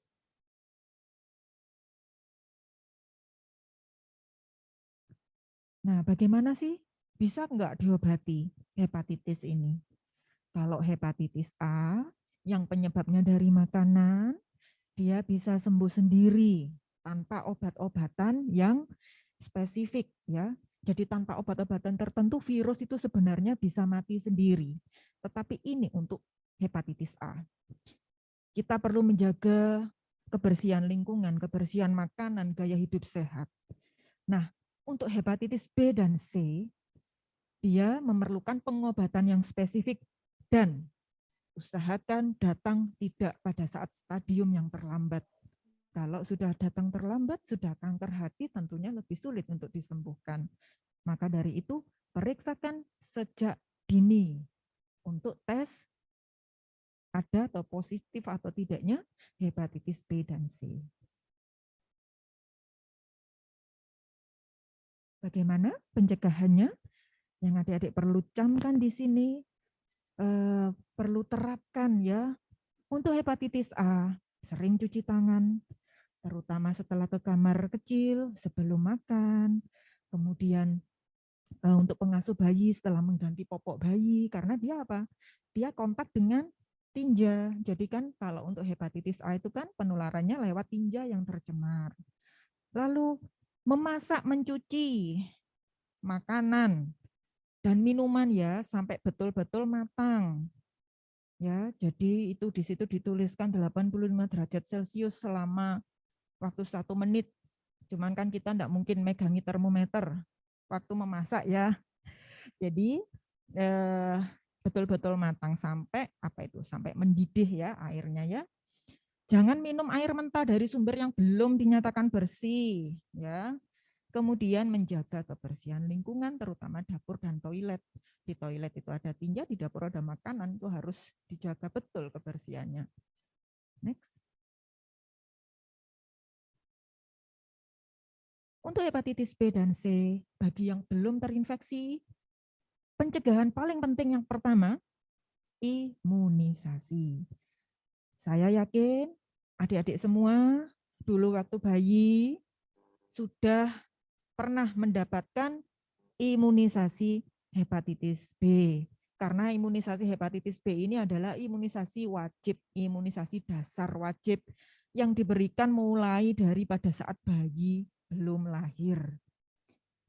Nah, bagaimana sih bisa enggak diobati hepatitis ini? Kalau hepatitis A yang penyebabnya dari makanan, dia bisa sembuh sendiri tanpa obat-obatan yang spesifik ya. Jadi tanpa obat-obatan tertentu virus itu sebenarnya bisa mati sendiri. Tetapi ini untuk hepatitis A. Kita perlu menjaga kebersihan lingkungan, kebersihan makanan, gaya hidup sehat. Nah, untuk hepatitis B dan C, dia memerlukan pengobatan yang spesifik dan usahakan datang tidak pada saat stadium yang terlambat. Kalau sudah datang terlambat, sudah kanker hati, tentunya lebih sulit untuk disembuhkan. Maka dari itu, periksakan sejak dini untuk tes ada atau positif atau tidaknya hepatitis B dan C. Bagaimana pencegahannya? Yang adik-adik perlu camkan di sini, perlu terapkan ya. Untuk hepatitis A, sering cuci tangan, terutama setelah ke kamar kecil, sebelum makan, kemudian untuk pengasuh bayi setelah mengganti popok bayi, karena dia apa? Dia kontak dengan tinja. Jadi kan kalau untuk hepatitis A itu kan penularannya lewat tinja yang tercemar. Lalu memasak, mencuci makanan dan minuman ya sampai betul-betul matang. Ya, jadi itu di situ dituliskan 85 derajat Celcius selama waktu 1 menit. Cuman kan kita enggak mungkin megangi termometer waktu memasak ya. Jadi betul-betul matang sampai apa itu? Sampai mendidih ya airnya ya. Jangan minum air mentah dari sumber yang belum dinyatakan bersih ya. Kemudian menjaga kebersihan lingkungan terutama dapur dan toilet. Di toilet itu ada tinja, di dapur ada makanan, itu harus dijaga betul kebersihannya. Next. Untuk hepatitis B dan C, bagi yang belum terinfeksi, pencegahan paling penting yang pertama, imunisasi. Saya yakin adik-adik semua dulu waktu bayi sudah pernah mendapatkan imunisasi hepatitis B. Karena imunisasi hepatitis B ini adalah imunisasi wajib, imunisasi dasar wajib yang diberikan mulai dari pada saat bayi belum lahir.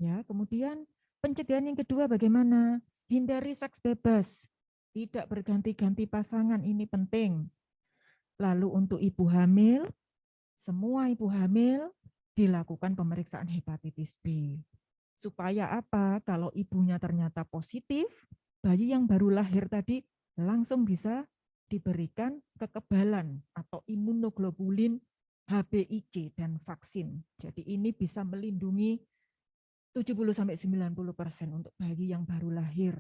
Ya, kemudian pencegahan yang kedua bagaimana? Hindari seks bebas, tidak berganti-ganti pasangan, ini penting. Lalu untuk ibu hamil, semua ibu hamil dilakukan pemeriksaan hepatitis B. Supaya apa? Kalau ibunya ternyata positif, bayi yang baru lahir tadi langsung bisa diberikan kekebalan atau imunoglobulin HBIG dan vaksin. Jadi ini bisa melindungi 70-90% untuk bayi yang baru lahir.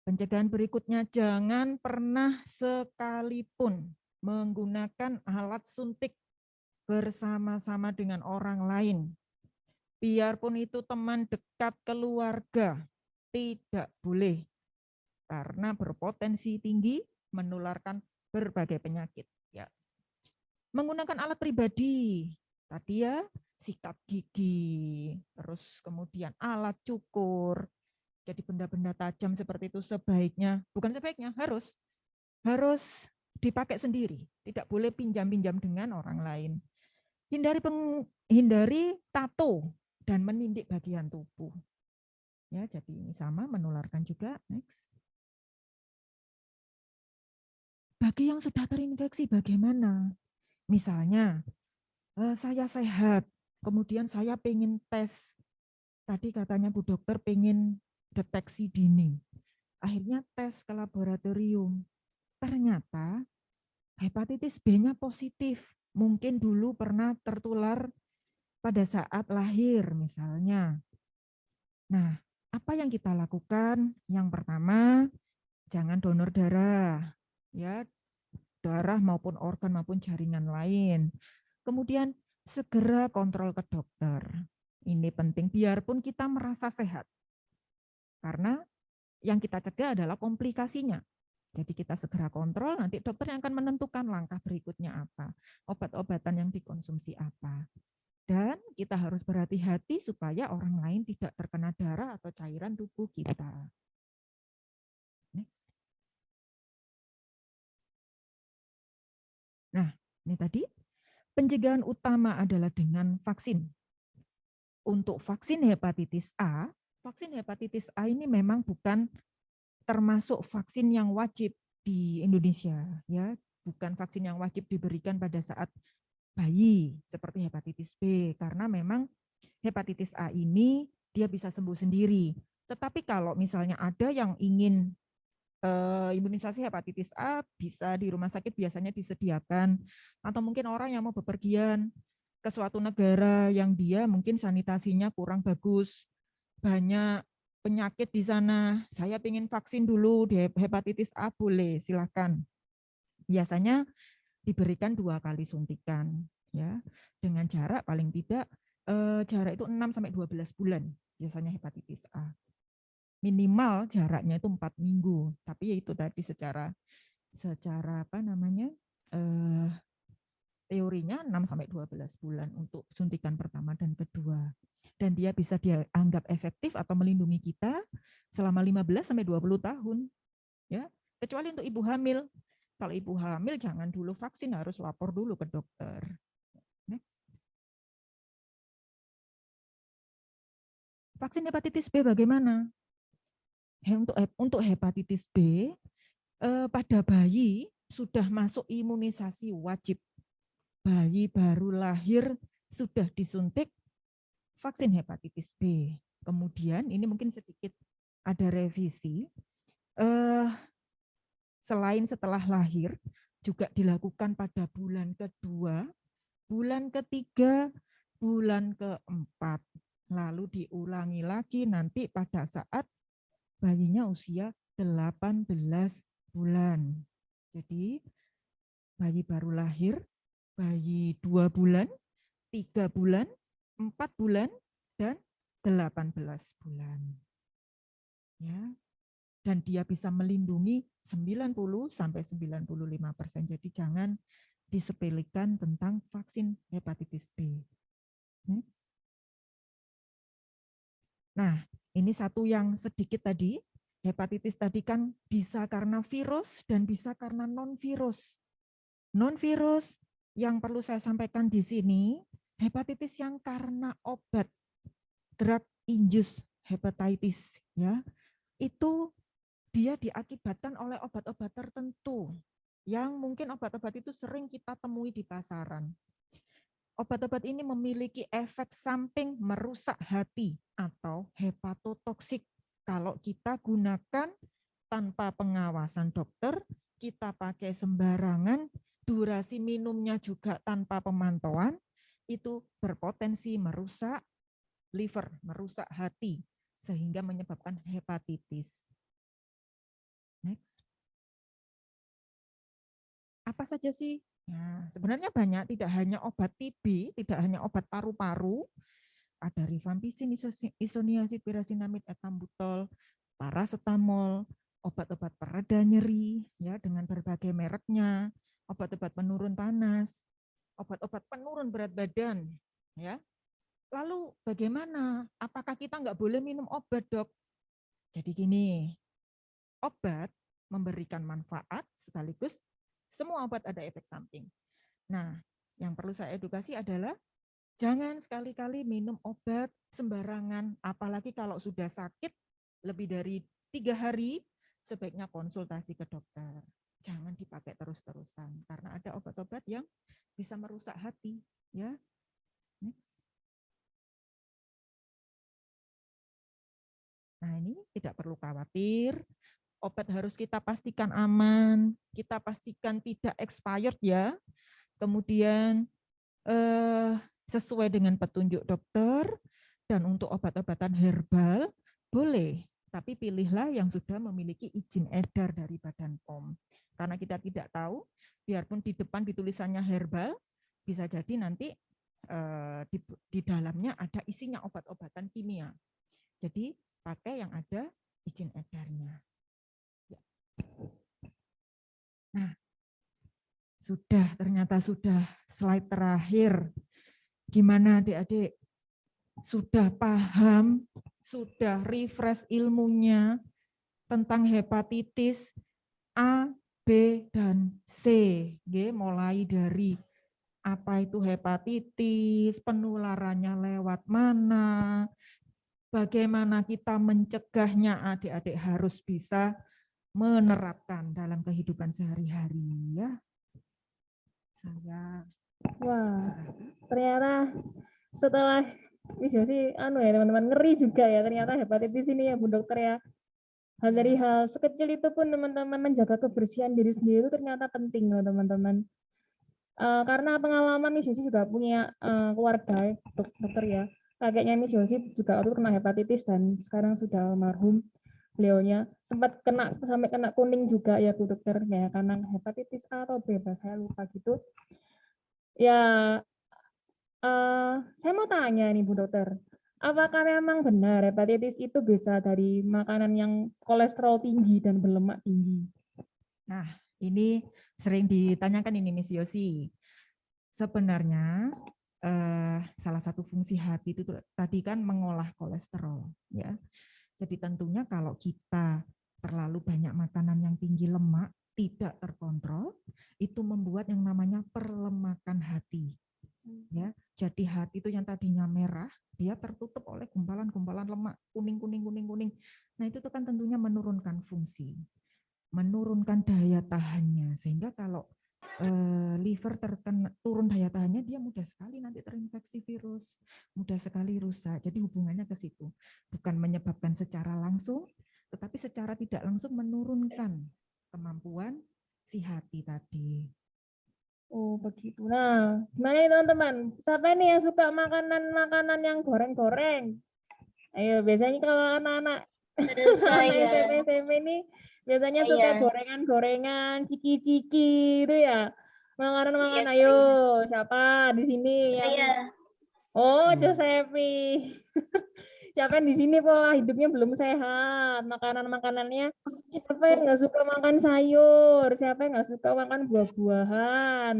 Pencegahan berikutnya, jangan pernah sekalipun menggunakan alat suntik bersama-sama dengan orang lain. Biarpun itu teman dekat keluarga, tidak boleh. Karena berpotensi tinggi menularkan berbagai penyakit. Ya. Menggunakan alat pribadi, tadi ya sikat gigi, terus kemudian alat cukur, jadi benda-benda tajam seperti itu sebaiknya, bukan sebaiknya, harus dipakai sendiri, tidak boleh pinjam-pinjam dengan orang lain. Hindari tato dan menindik bagian tubuh. Ya, jadi ini sama menularkan juga. Next. Bagi yang sudah terinfeksi bagaimana? Misalnya, saya sehat, kemudian saya pengen tes. Tadi katanya Bu Dokter pengen deteksi dini. Akhirnya tes ke laboratorium. Ternyata hepatitis B-nya positif. Mungkin dulu pernah tertular pada saat lahir misalnya. Nah, apa yang kita lakukan? Yang pertama, jangan donor darah. Ya, darah maupun organ maupun jaringan lain. Kemudian segera kontrol ke dokter. Ini penting biarpun kita merasa sehat. Karena yang kita cegah adalah komplikasinya. Jadi kita segera kontrol, nanti dokter yang akan menentukan langkah berikutnya apa, obat-obatan yang dikonsumsi apa. Dan kita harus berhati-hati supaya orang lain tidak terkena darah atau cairan tubuh kita. Next. Nah, ini tadi pencegahan utama adalah dengan vaksin. Untuk vaksin hepatitis A ini memang bukan termasuk vaksin yang wajib di Indonesia, ya, bukan vaksin yang wajib diberikan pada saat bayi seperti hepatitis B, karena memang hepatitis A ini dia bisa sembuh sendiri. Tetapi kalau misalnya ada yang ingin imunisasi hepatitis A, bisa di rumah sakit biasanya disediakan, atau mungkin orang yang mau bepergian ke suatu negara yang dia mungkin sanitasinya kurang bagus, banyak penyakit di sana, saya ingin vaksin dulu di hepatitis A, boleh, silakan. Biasanya diberikan 2 kali suntikan, ya, dengan jarak paling tidak jarak itu 6-12 bulan biasanya hepatitis A. Minimal jaraknya itu 4 minggu, tapi itu tadi secara apa namanya teorinya 6-12 bulan untuk suntikan pertama dan kedua. Dan dia bisa dianggap efektif atau melindungi kita selama 15-20 tahun. Ya, kecuali untuk ibu hamil. Kalau ibu hamil jangan dulu vaksin, harus lapor dulu ke dokter. Next. Vaksin hepatitis B bagaimana? Untuk hepatitis B pada bayi sudah masuk imunisasi wajib. Bayi baru lahir sudah disuntik vaksin hepatitis B. Kemudian ini mungkin sedikit ada revisi. Selain setelah lahir, juga dilakukan pada bulan kedua, bulan ketiga, bulan keempat. Lalu diulangi lagi nanti pada saat bayinya usia 18 bulan. Jadi bayi baru lahir, bayi 2 bulan, 3 bulan, 4 bulan, dan 18 bulan. Ya. Dan dia bisa melindungi 90-95%. Jadi jangan disepelekan tentang vaksin hepatitis B. Next. Nah, ini satu yang sedikit tadi. Hepatitis tadi kan bisa karena virus dan bisa karena non-virus. Non-virus yang perlu saya sampaikan di sini, hepatitis yang karena obat, drug induced hepatitis, ya, itu dia diakibatkan oleh obat-obat tertentu yang mungkin obat-obat itu sering kita temui di pasaran. Obat-obat ini memiliki efek samping merusak hati atau hepatotoksik. Kalau kita gunakan tanpa pengawasan dokter, kita pakai sembarangan, durasi minumnya juga tanpa pemantauan, itu berpotensi merusak liver, merusak hati, sehingga menyebabkan hepatitis. Next. Apa saja sih? Nah, sebenarnya banyak, tidak hanya obat TB, tidak hanya obat paru-paru, ada rifampicin, isoniazid, pirazinamid, etambutol, paracetamol, obat-obat pereda nyeri ya dengan berbagai mereknya, obat-obat penurun panas, obat-obat penurun berat badan ya. Lalu bagaimana? Apakah kita nggak boleh minum obat, Dok? Jadi gini, obat memberikan manfaat sekaligus semua obat ada efek samping. Nah, yang perlu saya edukasi adalah jangan sekali-kali minum obat sembarangan, apalagi kalau sudah sakit lebih dari 3 hari, sebaiknya konsultasi ke dokter. Jangan dipakai terus-terusan, karena ada obat-obat yang bisa merusak hati. Ya, next. Nah, ini tidak perlu khawatir. Obat harus kita pastikan aman, kita pastikan tidak expired ya. Kemudian sesuai dengan petunjuk dokter, dan untuk obat-obatan herbal boleh, tapi pilihlah yang sudah memiliki izin edar dari Badan POM. Karena kita tidak tahu, biarpun di depan ditulisannya herbal, bisa jadi nanti di dalamnya ada isinya obat-obatan kimia. Jadi pakai yang ada izin edarnya. Nah, ternyata sudah slide terakhir. Gimana adik-adik? Sudah paham, sudah refresh ilmunya tentang hepatitis A, B, dan C. Mulai dari apa itu hepatitis, penularannya lewat mana, bagaimana kita mencegahnya, adik-adik harus bisa menerapkan dalam kehidupan sehari-hari ya. Saya Ternyata setelah sih ya teman-teman, ngeri juga ya ternyata hepatitis ini ya Bu Dokter ya. Dari hal sekecil itu pun teman-teman menjaga kebersihan diri sendiri itu ternyata penting loh teman-teman. Karena pengalaman Miss Yosi juga punya keluarga dokter ya. Kakeknya Miss Yosi juga waktu kena hepatitis dan sekarang sudah almarhum. Beliaunya sempat sampai kena kuning juga ya Bu Dokter ya, karena hepatitis A atau B, saya lupa gitu. Ya, saya mau tanya nih Bu Dokter, apakah memang benar hepatitis itu bisa dari makanan yang kolesterol tinggi dan berlemak tinggi? Nah, ini sering ditanyakan ini Miss Yosi. Sebenarnya salah satu fungsi hati itu tadi kan mengolah kolesterol ya. Jadi tentunya kalau kita terlalu banyak makanan yang tinggi lemak, tidak terkontrol, itu membuat yang namanya perlemakan hati. Ya, jadi hati itu yang tadinya merah, dia tertutup oleh gumpalan-gumpalan lemak, kuning. Nah, itu kan tentunya menurunkan fungsi, menurunkan daya tahannya, sehingga kalau liver turun daya tahannya, dia mudah sekali nanti terinfeksi virus, mudah sekali rusak. Jadi hubungannya ke situ, bukan menyebabkan secara langsung, tetapi secara tidak langsung menurunkan kemampuan si hati tadi. Oh begitu. Nah, gimana nih teman-teman? Siapa nih yang suka makanan-makanan yang goreng-goreng? Ayo, biasanya kalau anak-anak SMP ini biasanya suka gorengan-gorengan, ciki-ciki itu ya. Makanan-makanan. Ayo, siapa di sini yang Oh, Josepi. Siapa yang di sini pola hidupnya belum sehat, makanan-makanannya siapa yang nggak suka makan sayur, siapa yang nggak suka makan buah-buahan.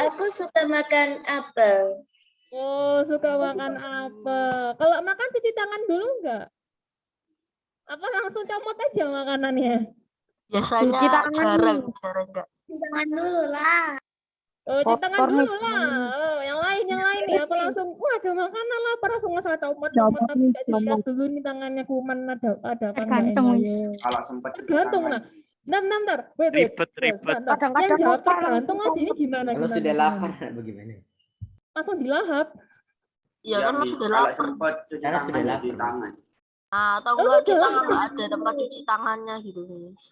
Aku suka makan apel. Oh, suka makan apel. Kalau makan cuci tangan dulu enggak? Apa langsung comot aja makanannya? Biasanya jarang enggak. Cuci tangan dulu lah. Oh, cuci tangan dulu lah. Oh, yang lain nih. Apa langsung, wah ada makanan lah, apa langsung masalah comot tapi tidak dilihat dulu nih tangannya kuman ada apa Tergantung. Kalau sempat tergantung nah. Bentar. Wait. Ribet. Yang jawab tergantung aja ini gimana? Kalau sudah lapar bagaimana? Langsung dilahap. Iya kan sudah lapar. Karena sudah lapar. Nah, atau enggak kita nggak ada tempat cuci tangannya gitu guys.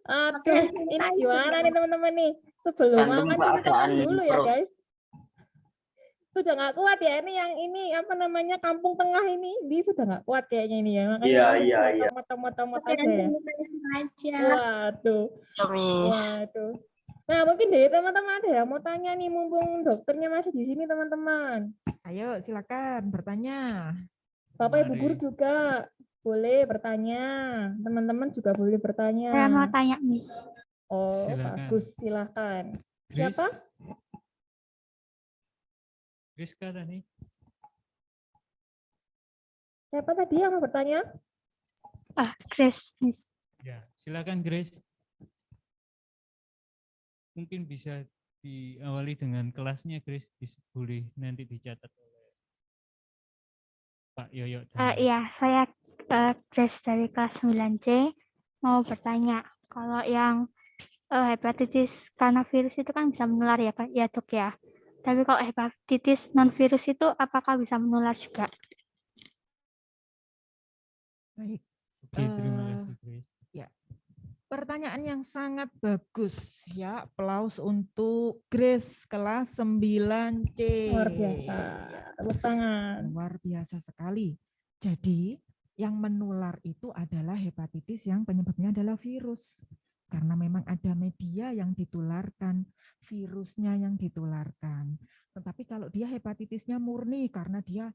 Aduh, ini gimana nih teman-teman nih? Sebelum makan cuci tangan dulu ya guys. Sudah nggak kuat ya ini apa namanya Kampung Tengah ini sudah nggak kuat kayaknya ini ya, makanya Iya. tomat aja ya. Waduh. Nah mungkin dari teman-teman ada yang mau tanya nih, mumpung dokternya masih di sini teman-teman. Ayo silakan bertanya. Bapak Ibu guru juga. boleh bertanya. Teman-teman juga boleh bertanya. Saya mau tanya, Miss. Oh, Silakan. bagus. Silakan. Grace. Siapa? Rizka tadi. Siapa tadi yang mau bertanya? Grace, Miss. Ya, silakan Grace. Mungkin bisa diawali dengan kelasnya Grace, boleh nanti dicatat oleh Pak Yoyo. Iya, saya Grace dari kelas 9C mau bertanya. Kalau yang hepatitis karena virus itu kan bisa menular ya, Pak, ya Dok ya. Tapi kalau hepatitis non virus itu apakah bisa menular juga? Baik. Oke, terima kasih Grace. Ya. Pertanyaan yang sangat bagus ya. Aplaus untuk Grace kelas 9C. Luar biasa. Tepuk tangan. Luar biasa sekali. Jadi yang menular itu adalah hepatitis yang penyebabnya adalah virus. Karena memang ada media yang ditularkan, virusnya yang ditularkan. Tetapi kalau dia hepatitisnya murni karena dia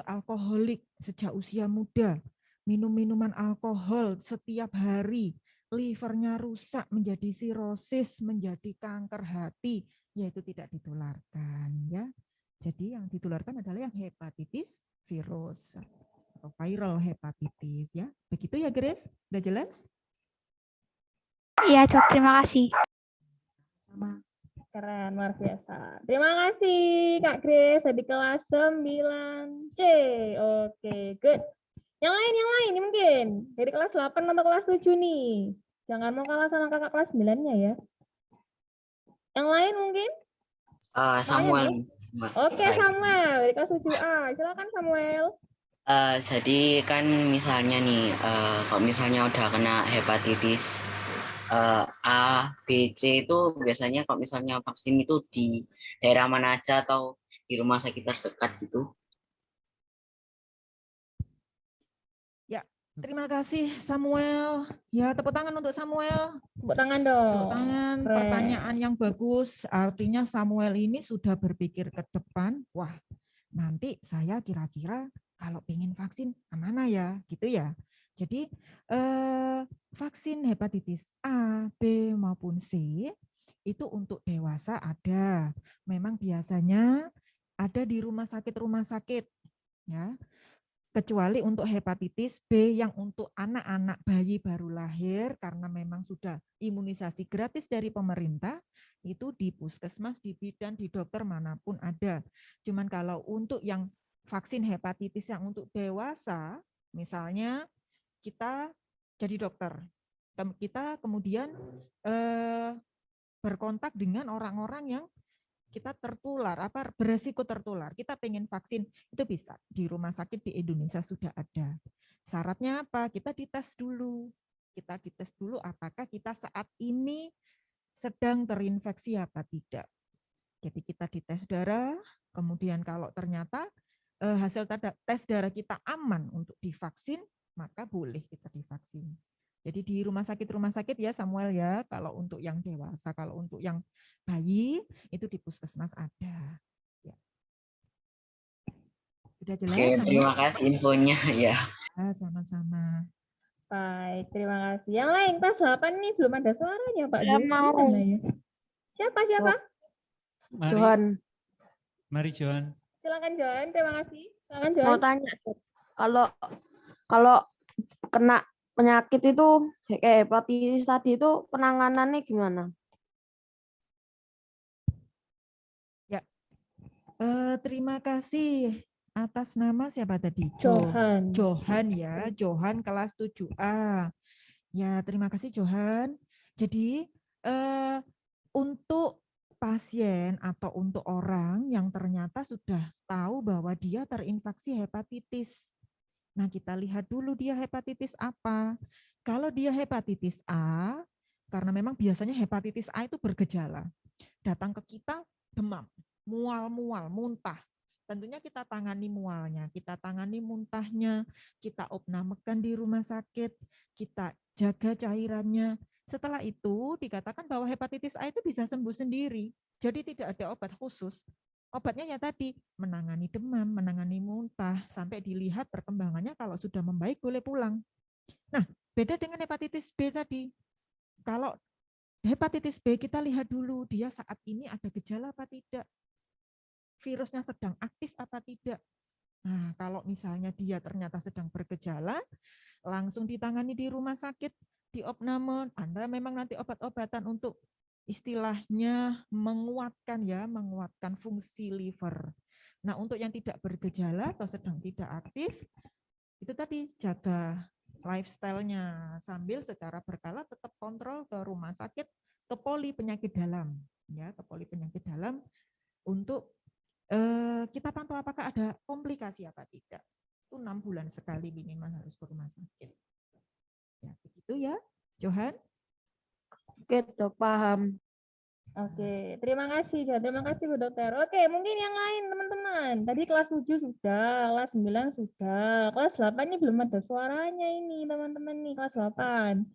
alkoholik sejak usia muda, minum minuman alkohol setiap hari, livernya rusak menjadi sirosis, menjadi kanker hati, yaitu tidak ditularkan ya. Jadi yang ditularkan adalah yang hepatitis virus atau viral hepatitis ya. Begitu ya Grace? Udah jelas? Iya Dok, terima kasih. Sama. Keren, luar biasa. Terima kasih Kak Grace di kelas 9C. Oke, good. Yang lain nih mungkin. Dari kelas 8 atau kelas 7 nih. Jangan mau kalah sama kakak kelas 9-nya ya. Yang lain mungkin? Samuel. Oke, Samuel. Dari kelas 7A. Silakan Samuel. Jadi kan misalnya nih, kalau misalnya udah kena hepatitis A, B, C itu biasanya kalau misalnya vaksin itu di daerah mana aja atau di rumah sakit terdekat gitu? Ya, terima kasih Samuel. Ya, tepuk tangan untuk Samuel. Tepuk tangan dong. Tepuk tangan, Keren. pertanyaan yang bagus. Artinya Samuel ini sudah berpikir ke depan. Wah, nanti saya kira-kira kalau pengen vaksin kemana ya, gitu ya. Jadi vaksin hepatitis A, B maupun C itu untuk dewasa ada. Memang biasanya ada di rumah sakit ya. Kecuali untuk hepatitis B yang untuk anak-anak bayi baru lahir karena memang sudah imunisasi gratis dari pemerintah, itu di puskesmas, di bidan, di dokter manapun ada. Cuman kalau untuk yang vaksin hepatitis yang untuk dewasa, misalnya kita jadi dokter, kita kemudian berkontak dengan orang-orang yang kita tertular, beresiko tertular, kita pengen vaksin, itu bisa. Di rumah sakit di Indonesia sudah ada. Syaratnya apa? Kita dites dulu. Kita dites dulu apakah kita saat ini sedang terinfeksi apa tidak. Jadi kita dites darah, kemudian kalau ternyata hasil tes darah kita aman untuk divaksin, maka boleh kita divaksin. Jadi di rumah sakit ya Samuel ya, kalau untuk yang dewasa, kalau untuk yang bayi itu di puskesmas ada. Ya. Sudah jelas? Oke, terima kasih infonya ya. Sama-sama. Baik, terima kasih. Yang lain kelas 8 nih belum ada suaranya Pak. Saya mau. Gimana ya? Siapa? Mari, Johan. Mari Johan. Silakan Johan, terima kasih. Silakan Johan. Mau tanya, kalau kena penyakit itu kayak hepatitis tadi itu penanganannya gimana? Ya, terima kasih atas nama siapa tadi? Johan. Johan ya, Johan kelas 7A. Ya, terima kasih Johan. Jadi untuk pasien atau untuk orang yang ternyata sudah tahu bahwa dia terinfeksi hepatitis. Nah, kita lihat dulu dia hepatitis apa. Kalau dia hepatitis A, karena memang biasanya hepatitis A itu bergejala. Datang ke kita demam, mual-mual, muntah. Tentunya kita tangani mualnya, kita tangani muntahnya, kita opnamekan di rumah sakit, kita jaga cairannya. Setelah itu dikatakan bahwa hepatitis A itu bisa sembuh sendiri. Jadi tidak ada obat khusus. Obatnya ya tadi, menangani demam, menangani muntah, sampai dilihat perkembangannya kalau sudah membaik boleh pulang. Nah, beda dengan hepatitis B tadi. Kalau hepatitis B kita lihat dulu, dia saat ini ada gejala apa tidak, virusnya sedang aktif apa tidak. Nah, kalau misalnya dia ternyata sedang bergejala, langsung ditangani di rumah sakit, di opname, Anda memang nanti obat-obatan untuk istilahnya menguatkan fungsi liver. Nah, untuk yang tidak bergejala atau sedang tidak aktif, itu tadi jaga lifestyle-nya sambil secara berkala tetap kontrol ke rumah sakit, ke poli penyakit dalam, ya, ke poli penyakit dalam untuk kita pantau apakah ada komplikasi apa tidak. Itu 6 bulan sekali minimal harus ke rumah sakit. Ya, begitu ya, Johan. Oke, Dok, paham. Oke, terima kasih Bu Dokter. Oke, mungkin yang lain teman-teman. Tadi kelas 7 sudah, kelas 9 sudah, kelas 8 ini belum ada suaranya ini teman-teman nih, kelas 8.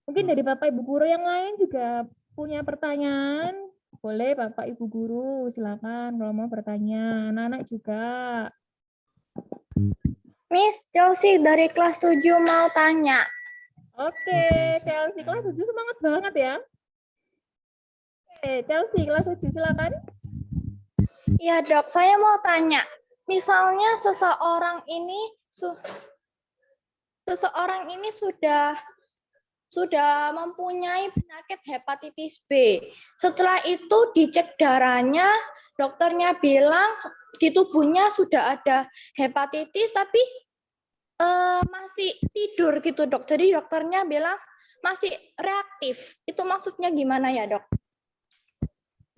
Mungkin dari Bapak Ibu guru yang lain juga punya pertanyaan. Boleh Bapak Ibu guru, silakan kalau mau bertanya. Anak-anak juga. Miss, Chelsea dari kelas 7 mau tanya. Oke, Chelsea kelas 7 semangat banget ya. Oke, Chelsea kelas 7 silakan. Iya dok, saya mau tanya. Misalnya seseorang ini sudah mempunyai penyakit hepatitis B. Setelah itu dicek darahnya, dokternya bilang di tubuhnya sudah ada hepatitis, tapi masih tidur gitu dok. Jadi dokternya bilang masih reaktif. Itu maksudnya gimana ya dok?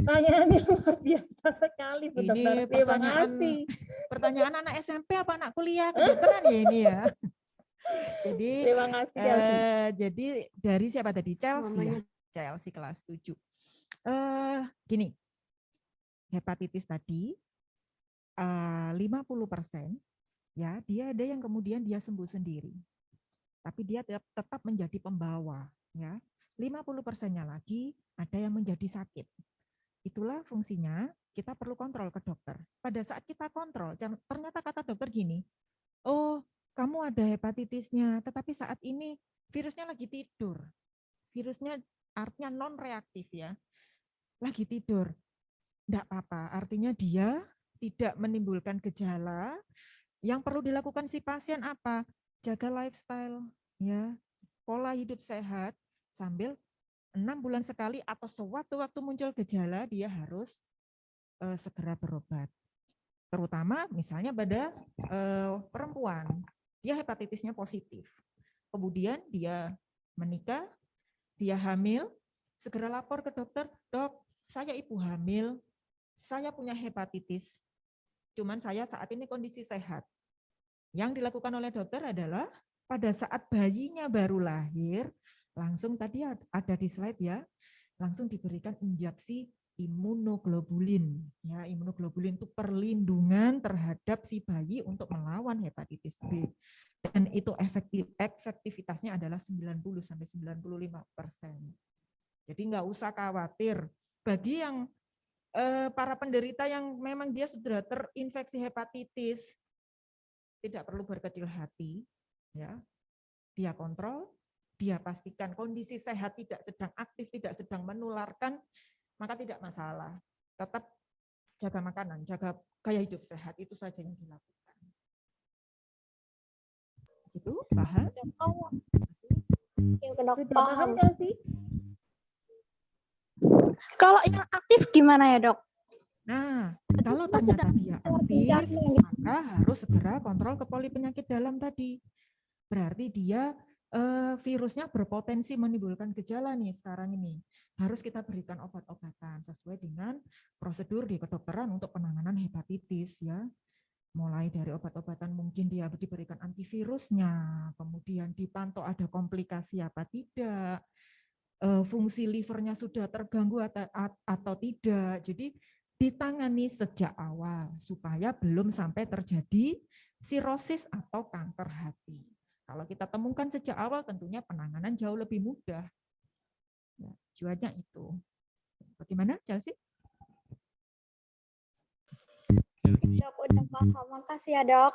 Pertanyaannya luar biasa sekali, Bu Dokter. Terima kasih. Pertanyaan anak SMP apa anak kuliah kedokteran ya ini ya. Jadi, terima kasih, Chelsea. Jadi dari siapa tadi? Chelsea ya? Chelsea kelas 7. Gini, hepatitis tadi 50% ya, dia ada yang kemudian dia sembuh sendiri. Tapi dia tetap menjadi pembawa ya. 50%-nya lagi ada yang menjadi sakit. Itulah fungsinya kita perlu kontrol ke dokter. Pada saat kita kontrol, ternyata kata dokter gini, oh kamu ada hepatitisnya, tetapi saat ini virusnya lagi tidur. Virusnya artinya non-reaktif ya, lagi tidur. Enggak apa-apa, artinya dia tidak menimbulkan gejala. Yang perlu dilakukan si pasien apa? Jaga lifestyle, ya, pola hidup sehat, sambil 6 bulan sekali atau sewaktu-waktu muncul gejala, dia harus segera berobat. Terutama misalnya pada perempuan, dia hepatitisnya positif. Kemudian dia menikah, dia hamil, segera lapor ke dokter, dok, saya ibu hamil, saya punya hepatitis, cuman saya saat ini kondisi sehat. Yang dilakukan oleh dokter adalah pada saat bayinya baru lahir, langsung tadi ada di slide ya, langsung diberikan injeksi imunoglobulin. Ya, imunoglobulin itu perlindungan terhadap si bayi untuk melawan hepatitis B. Dan itu efektivitasnya adalah 90-95%. Jadi nggak usah khawatir. Bagi yang para penderita yang memang dia sudah terinfeksi hepatitis, tidak perlu berkecil hati. Ya, dia kontrol, dia pastikan kondisi sehat, tidak sedang aktif, tidak sedang menularkan, maka tidak masalah. Tetap jaga makanan, jaga gaya hidup sehat, itu saja yang dilakukan. Itu paham? Sudah paham, Chelsea? Kalau yang aktif gimana ya dok? Nah, kalau ternyata dia aktif, maka harus segera kontrol ke poli penyakit dalam tadi. Berarti dia virusnya berpotensi menimbulkan gejala nih sekarang ini. Harus kita berikan obat-obatan sesuai dengan prosedur di kedokteran untuk penanganan hepatitis ya. Mulai dari obat-obatan mungkin dia diberikan antivirusnya, kemudian dipantau ada komplikasi apa tidak, fungsi livernya sudah terganggu atau tidak. Jadi ditangani sejak awal supaya belum sampai terjadi sirosis atau kanker hati. Kalau kita temukan sejak awal tentunya penanganan jauh lebih mudah. Ya, tujuannya itu. Bagaimana, Chelsea? healthy. Dok, udah paham. Makasih ya, Dok.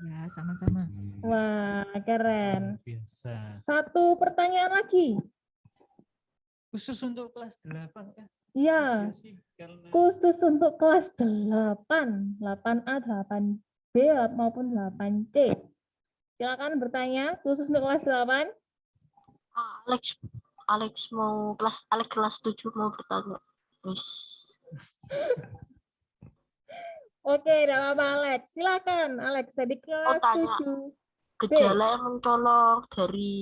Ya, sama-sama. Wah, keren. Biasa. Satu pertanyaan lagi. Khusus untuk kelas 8 kan? Iya, Sih, karena khusus untuk kelas 8, 8A, 8B maupun 8C. Silakan bertanya khusus untuk kelas 8. Alex mau kelas 7 mau bertanya. Wis. Oke, tidak apa-apa Alex. Silakan Alex dari kelas tanya. 7. Gejala yang mencolok dari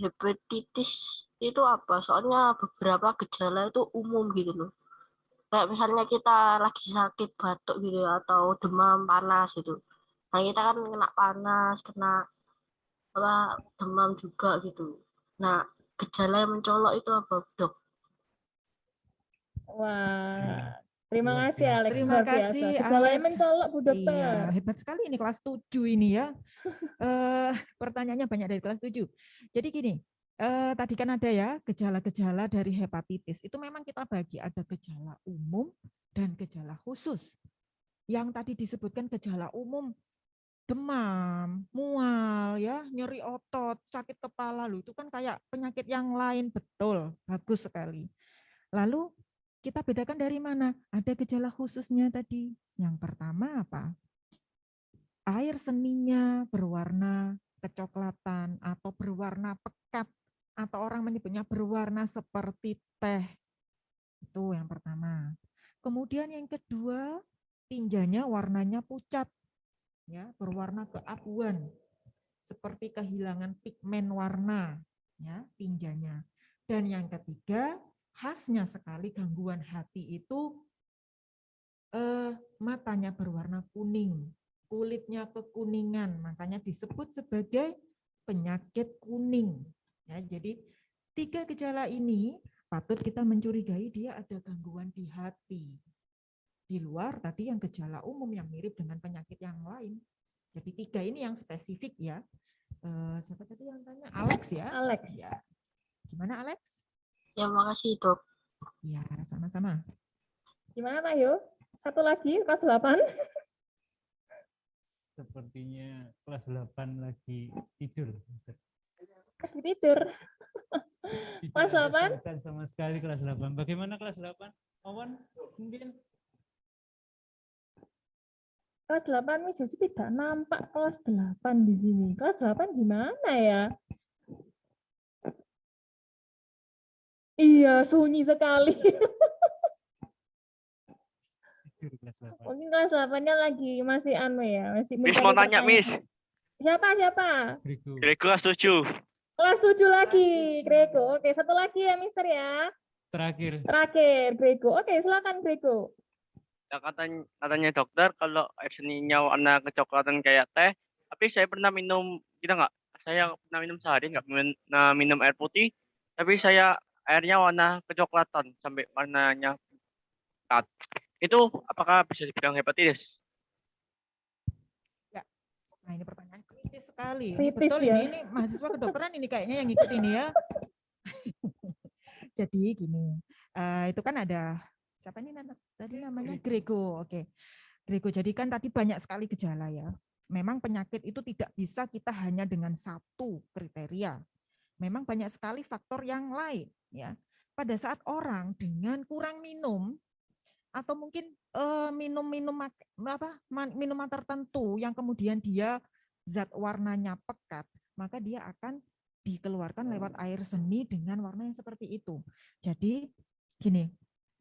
hepatitis itu apa? Soalnya beberapa gejala itu umum gitu loh. Kayak misalnya kita lagi sakit batuk gitu ya, atau demam panas gitu. Nah kita kan kena panas, kena demam juga gitu. Nah gejala yang mencolok itu apa, Dok? Wah, terima Luar kasih Alex. Terima Luar biasa. kasih Gejala yang Alex. mencolok Bu Dokter. Iya, hebat sekali ini kelas 7 ini ya. Pertanyaannya banyak dari kelas 7. Jadi gini, tadi kan ada ya gejala-gejala dari hepatitis. Itu memang kita bagi ada gejala umum dan gejala khusus. Yang tadi disebutkan gejala umum, demam, mual, ya, nyeri otot, sakit kepala, loh, itu kan kayak penyakit yang lain, betul, bagus sekali. Lalu kita bedakan dari mana? Ada gejala khususnya tadi. Yang pertama apa? Air seninya berwarna kecoklatan atau berwarna pekat atau orang menyebutnya berwarna seperti teh. Itu yang pertama. Kemudian yang kedua, tinjanya warnanya pucat, ya, berwarna keabuan, seperti kehilangan pigmen warna, ya, tinjanya. Dan yang ketiga, khasnya sekali gangguan hati itu matanya berwarna kuning, kulitnya kekuningan, makanya disebut sebagai penyakit kuning. Ya, jadi 3 gejala ini patut kita mencurigai dia ada gangguan di hati. Di luar tadi yang gejala umum yang mirip dengan penyakit yang lain. Jadi 3 ini yang spesifik ya. Siapa tadi yang tanya? Alex ya? Alex. Ya. Gimana Alex? Ya makasih Dok. Ya, sama-sama. Gimana Pak Yo? Satu lagi, kelas 8. Sepertinya kelas 8 lagi tidur. Lagi tidur. Kelas 8? Bukan sama sekali kelas 8. Bagaimana kelas 8? Awan mungkin? Kelas 8 Miss Josi tidak nampak kelas 8 di sini. Kelas 8 gimana ya? Iya, sunyi sekali. Mungkin kelas 8-nya lagi masih ya, masih Miss mau tanya, Miss. Siapa? Grego kelas 7. Kelas 7 lagi, Grego. Oke, satu lagi ya, Mister ya. Terakhir, Grego. Oke, silakan Grego. Ya, katanya dokter kalau air seninya warna kecoklatan kayak teh, tapi saya pernah minum, saya pernah minum sehari nggak minum air putih, tapi saya airnya warna kecoklatan sampai warnanya pekat. Itu apakah bisa dibilang hepatitis? Ya. Nah, ini pertanyaan kritis sekali. Kritis, betul ya? ini mahasiswa kedokteran ini kayaknya yang ikut ini ya. Jadi gini, itu kan ada siapa ini tadi namanya Grego. Oke. Grego, jadi kan tadi banyak sekali gejala ya. Memang penyakit itu tidak bisa kita hanya dengan satu kriteria. Memang banyak sekali faktor yang lain ya. Pada saat orang dengan kurang minum atau mungkin minuman tertentu yang kemudian dia zat warnanya pekat, maka dia akan dikeluarkan lewat air seni dengan warna yang seperti itu. Jadi gini,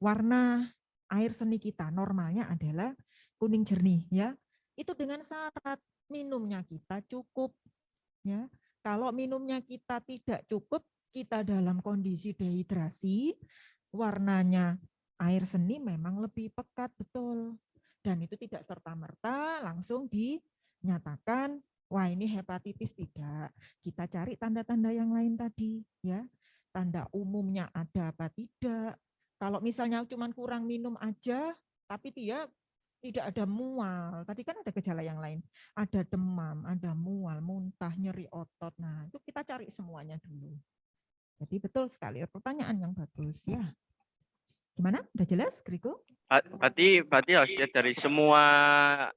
warna air seni kita normalnya adalah kuning jernih ya. Itu dengan syarat minumnya kita cukup ya. Kalau minumnya kita tidak cukup, kita dalam kondisi dehidrasi, warnanya air seni memang lebih pekat, betul. Dan itu tidak serta-merta langsung dinyatakan, wah ini hepatitis, tidak. Kita cari tanda-tanda yang lain tadi, ya. Tanda umumnya ada apa tidak. Kalau misalnya cuma kurang minum aja, tapi dia tidak ada mual. Tadi kan ada gejala yang lain. Ada demam, ada mual, muntah, nyeri otot. Nah, itu kita cari semuanya dulu. Jadi betul sekali, pertanyaan yang bagus ya. Gimana? Udah jelas, Griko? Berarti harus lihat dari semua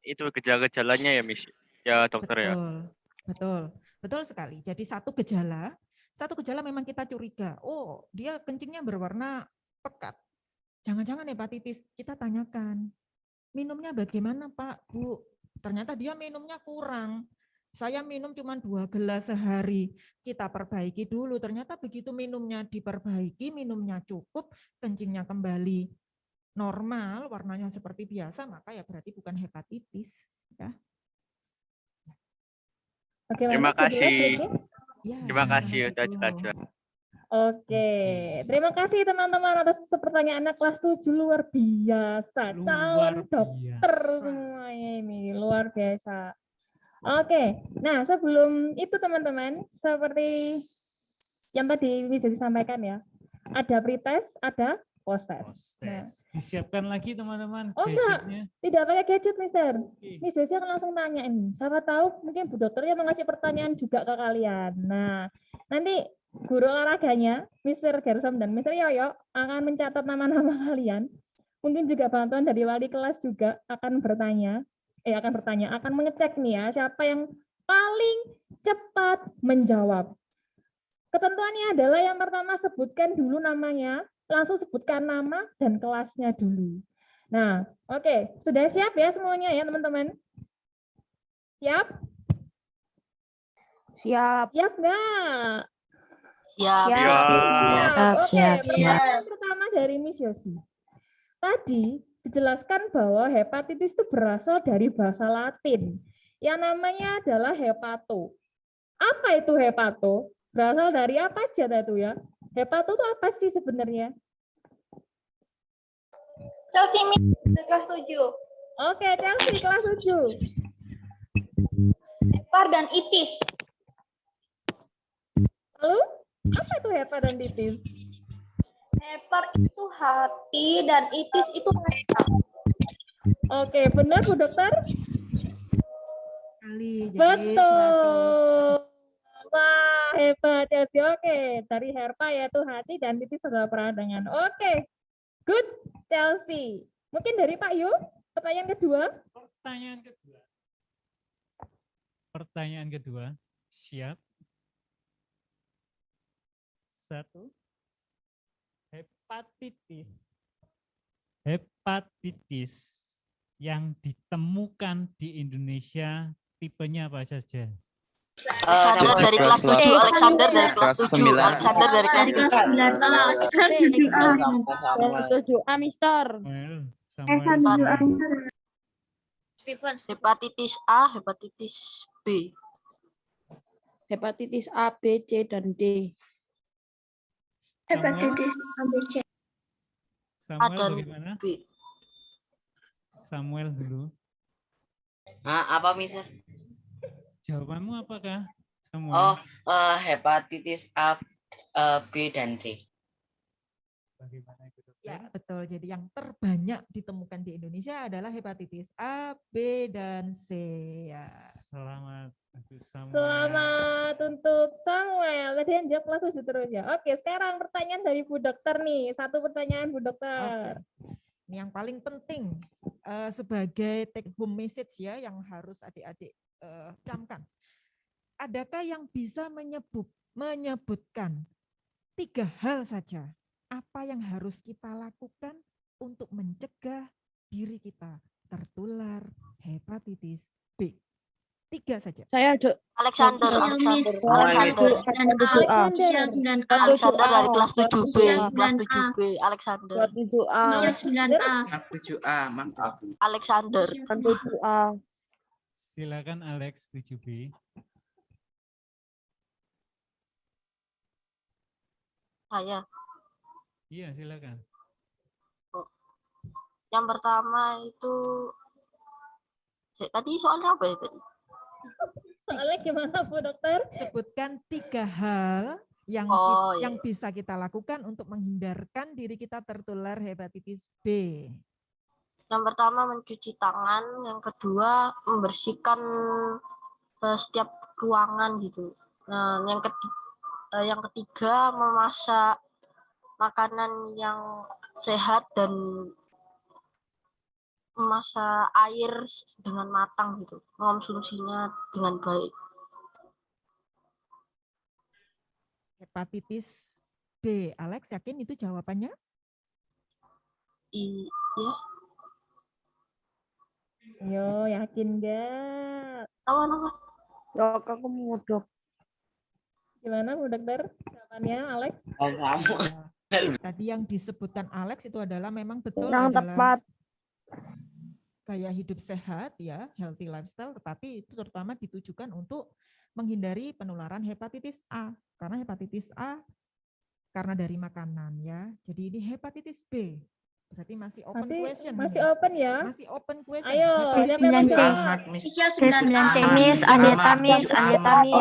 itu gejala-gejalanya ya, Miss. Ya, dokter ya. Betul sekali. Jadi satu gejala memang kita curiga. Oh, dia kencingnya berwarna pekat. Jangan-jangan hepatitis. Kita tanyakan, minumnya bagaimana Pak, Bu? Ternyata dia minumnya kurang. Saya minum cuma 2 gelas sehari. Kita perbaiki dulu. Ternyata begitu minumnya diperbaiki, minumnya cukup, kencingnya kembali normal, warnanya seperti biasa, maka ya berarti bukan hepatitis. Ya. Oke, Terima mantap. Sudah jelas, kasih. Ricky? Ya, Terima kasih sama-sama, udah Griko. jelas. Oke, terima kasih teman-teman atas pertanyaan anak kelas 7 luar biasa. Calon dokter semuanya ini, luar biasa. Oke, nah sebelum itu teman-teman, seperti yang tadi ini jadi sampaikan ya, ada pretest, ada post-test. Nah, Disiapkan lagi teman-teman oh enggak, gadgetnya. tidak pakai gadget, Mister. Miss Josi akan langsung tanya ini. Siapa tahu mungkin Bu Dokternya mengasih pertanyaan juga ke kalian. Nah, nanti guru olahraganya, Mister Gersom dan Mister Yoyo akan mencatat nama-nama kalian. Mungkin juga bantuan dari wali kelas juga akan akan mengecek nih ya, siapa yang paling cepat menjawab. Ketentuannya adalah yang pertama sebutkan dulu namanya, langsung sebutkan nama dan kelasnya dulu. Nah, oke, sudah siap ya semuanya ya teman-teman? Siap? Siap. Siap nggak? Siap. Oke, pertanyaan pertama dari Miss Yosi. Tadi dijelaskan bahwa hepatitis itu berasal dari bahasa Latin yang namanya adalah hepato. Apa itu hepato? Berasal dari apa aja itu ya? Hepato itu apa sih sebenarnya? Chelsea kelas 7. Oke, Chelsea kelas 7. Hepar dan itis. Lalu, apa itu hepatitis? Hepar itu hati dan itis itu mata. Oke, benar Bu Dokter? Kali, jadi Betul. Wah, hebat Chelsea. Oke, dari herpa yaitu hati dan titis adalah peradangan. Oke, good Chelsea. Mungkin dari Pak Yu, pertanyaan kedua. Pertanyaan kedua, siap. 1. Hepatitis yang ditemukan di Indonesia tipenya apa saja? Alexander dari kelas 7, Alexander dari kelas 7, Alexander dari kelas 7A, Mister. Hepatitis A, hepatitis B. Hepatitis A, B, C, dan D. Hepatitis A, B, C. Samuel bagaimana? Samuel dulu. Apa Mister? Jawabanmu apakah, Samuel? Oh, hepatitis A, B, dan C. Bagaimana itu, Dokter? Ya, betul. Jadi yang terbanyak ditemukan di Indonesia adalah hepatitis A, B, dan C. Ya. Selamat untuk Samuel. Selamat untuk Samuel. Tadi yang jawab kelas 7 terus ya. Oke, sekarang pertanyaan dari Bu Dokter nih. Satu pertanyaan Bu Dokter. Ini yang paling penting sebagai take home message ya yang harus adik-adik camkan. Adakah yang bisa menyebutkan 3 hal saja apa yang harus kita lakukan untuk mencegah diri kita tertular hepatitis B? 3 saja. Saya Alexander dari kelas 7B, kelas 7B, Alexander. 7A, maaf. Alexander. 7A. Silakan Alex 7B. Saya. Iya, silakan. Yang pertama itu tadi soalnya apa ya tadi? Soalnya gimana Bu Dokter? Sebutkan 3 hal yang bisa kita lakukan untuk menghindarkan diri kita tertular hepatitis B. Yang pertama mencuci tangan, yang kedua membersihkan setiap ruangan gitu. Nah, yang ketiga memasak makanan yang sehat dan memasak air dengan matang gitu, mengonsumsinya dengan baik. Hepatitis B, Alex yakin itu jawabannya? Iya. Yo, yakin nggak? Apa? Dok, aku mau dok. Gimana Bu Dokter? Jawabannya Alex? Tadi yang disebutkan Alex itu adalah memang betul Kurang adalah tepat. gaya hidup sehat ya, healthy lifestyle, tetapi itu terutama ditujukan untuk menghindari penularan hepatitis A. Karena hepatitis A karena dari makanan ya. Jadi ini hepatitis B. Berarti masih open question Masih ini. open ya? Masih open question. Ayo, Hepatitis siapa yang B. jawab? Inisial 9A. Miss, Aneta, Miss, Aneta, Miss.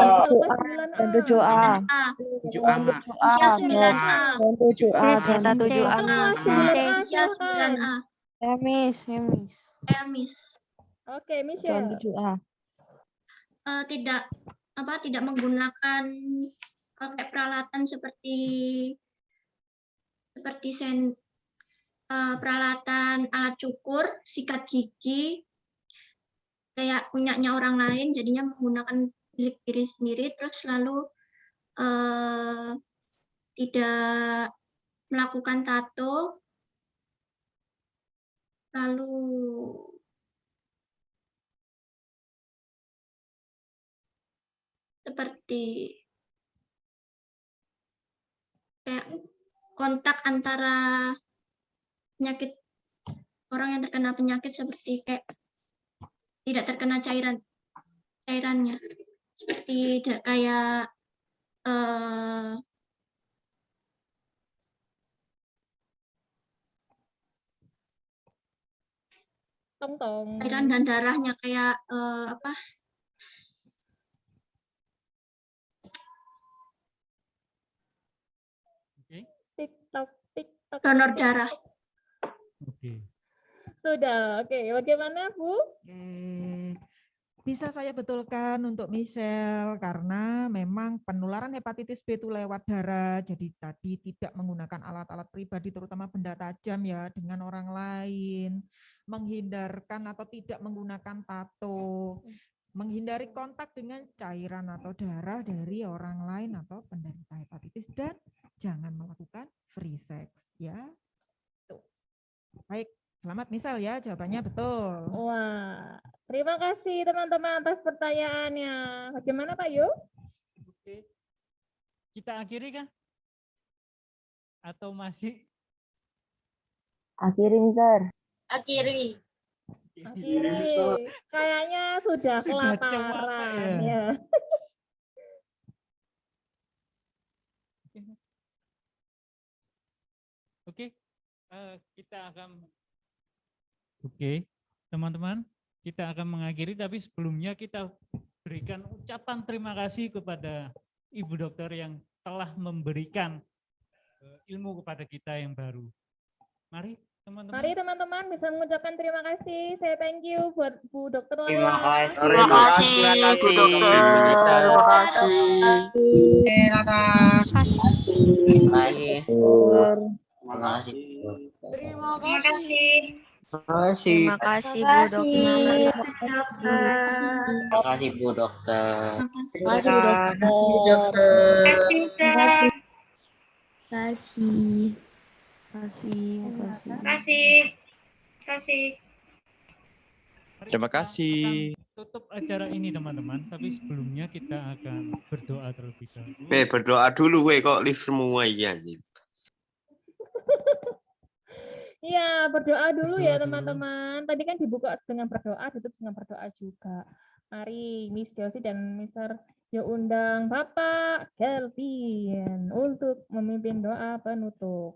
7A. 7A. Inisial 9A. 7A. Aneta 7A, Miss. Inisial 9A. Miss. Miss. Oke, Michelle. 7A. Tidak menggunakan pakai peralatan seperti peralatan alat cukur, sikat gigi, kayak punyanya orang lain, jadinya menggunakan milik diri sendiri, terus lalu tidak melakukan tato, lalu seperti kayak kontak antara penyakit orang yang terkena penyakit seperti kayak tidak terkena cairannya, seperti kayak Tong-tong. cairan dan darahnya kayak apa? TikTok. Donor darah. Oke. Sudah, oke. Bagaimana, Bu? Bisa saya betulkan untuk Michelle karena memang penularan hepatitis B itu lewat darah. Jadi tadi tidak menggunakan alat-alat pribadi terutama benda tajam ya dengan orang lain, menghindarkan atau tidak menggunakan tato, menghindari kontak dengan cairan atau darah dari orang lain atau penderita hepatitis dan jangan melakukan free sex ya. Tuh. Baik. Selamat Misal ya, jawabannya betul. Wah, terima kasih teman-teman atas pertanyaannya. Bagaimana Pak Yu? Oke. Kita akhiri kah? Atau masih? Akhiri, Mister. Akhiri. Kayaknya sudah Sudah kelaparan ya. Oke, kita akan teman-teman, kita akan mengakhiri, tapi sebelumnya kita berikan ucapan terima kasih kepada Ibu Dokter yang telah memberikan ilmu kepada kita yang baru. Mari teman-teman. Mari teman-teman bisa mengucapkan terima kasih. Saya thank you buat Bu Dokter Laila. Terima kasih. Terima kasih, Bu Dokter. Terima kasih. Terima kasih. Terima kasih. Terima kasih. Terima kasih. Terima kasih. Terima kasih, Bu Dokter. Terima kasih Bu Dokter. Terima kasih, Bu Dokter. Terima kasih. Terima kasih. Tutup acara ini teman-teman, tapi sebelumnya kita akan berdoa terlebih dahulu. Berdoa dulu kok live semua ya. Iya, berdoa dulu ya teman-teman. Tadi kan dibuka dengan berdoa, tutup dengan berdoa juga. Mari Miss Yosi dan Mr. Yo undang Bapak Kelvin untuk memimpin doa penutup.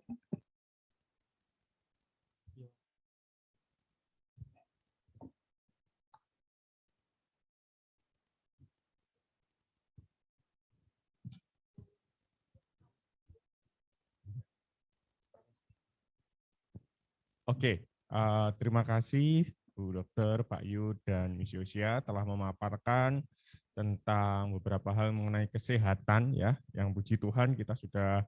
Oke, terima kasih Bu Dokter, Pak Yu, dan Miss Yosia telah memaparkan tentang beberapa hal mengenai kesehatan ya, yang puji Tuhan kita sudah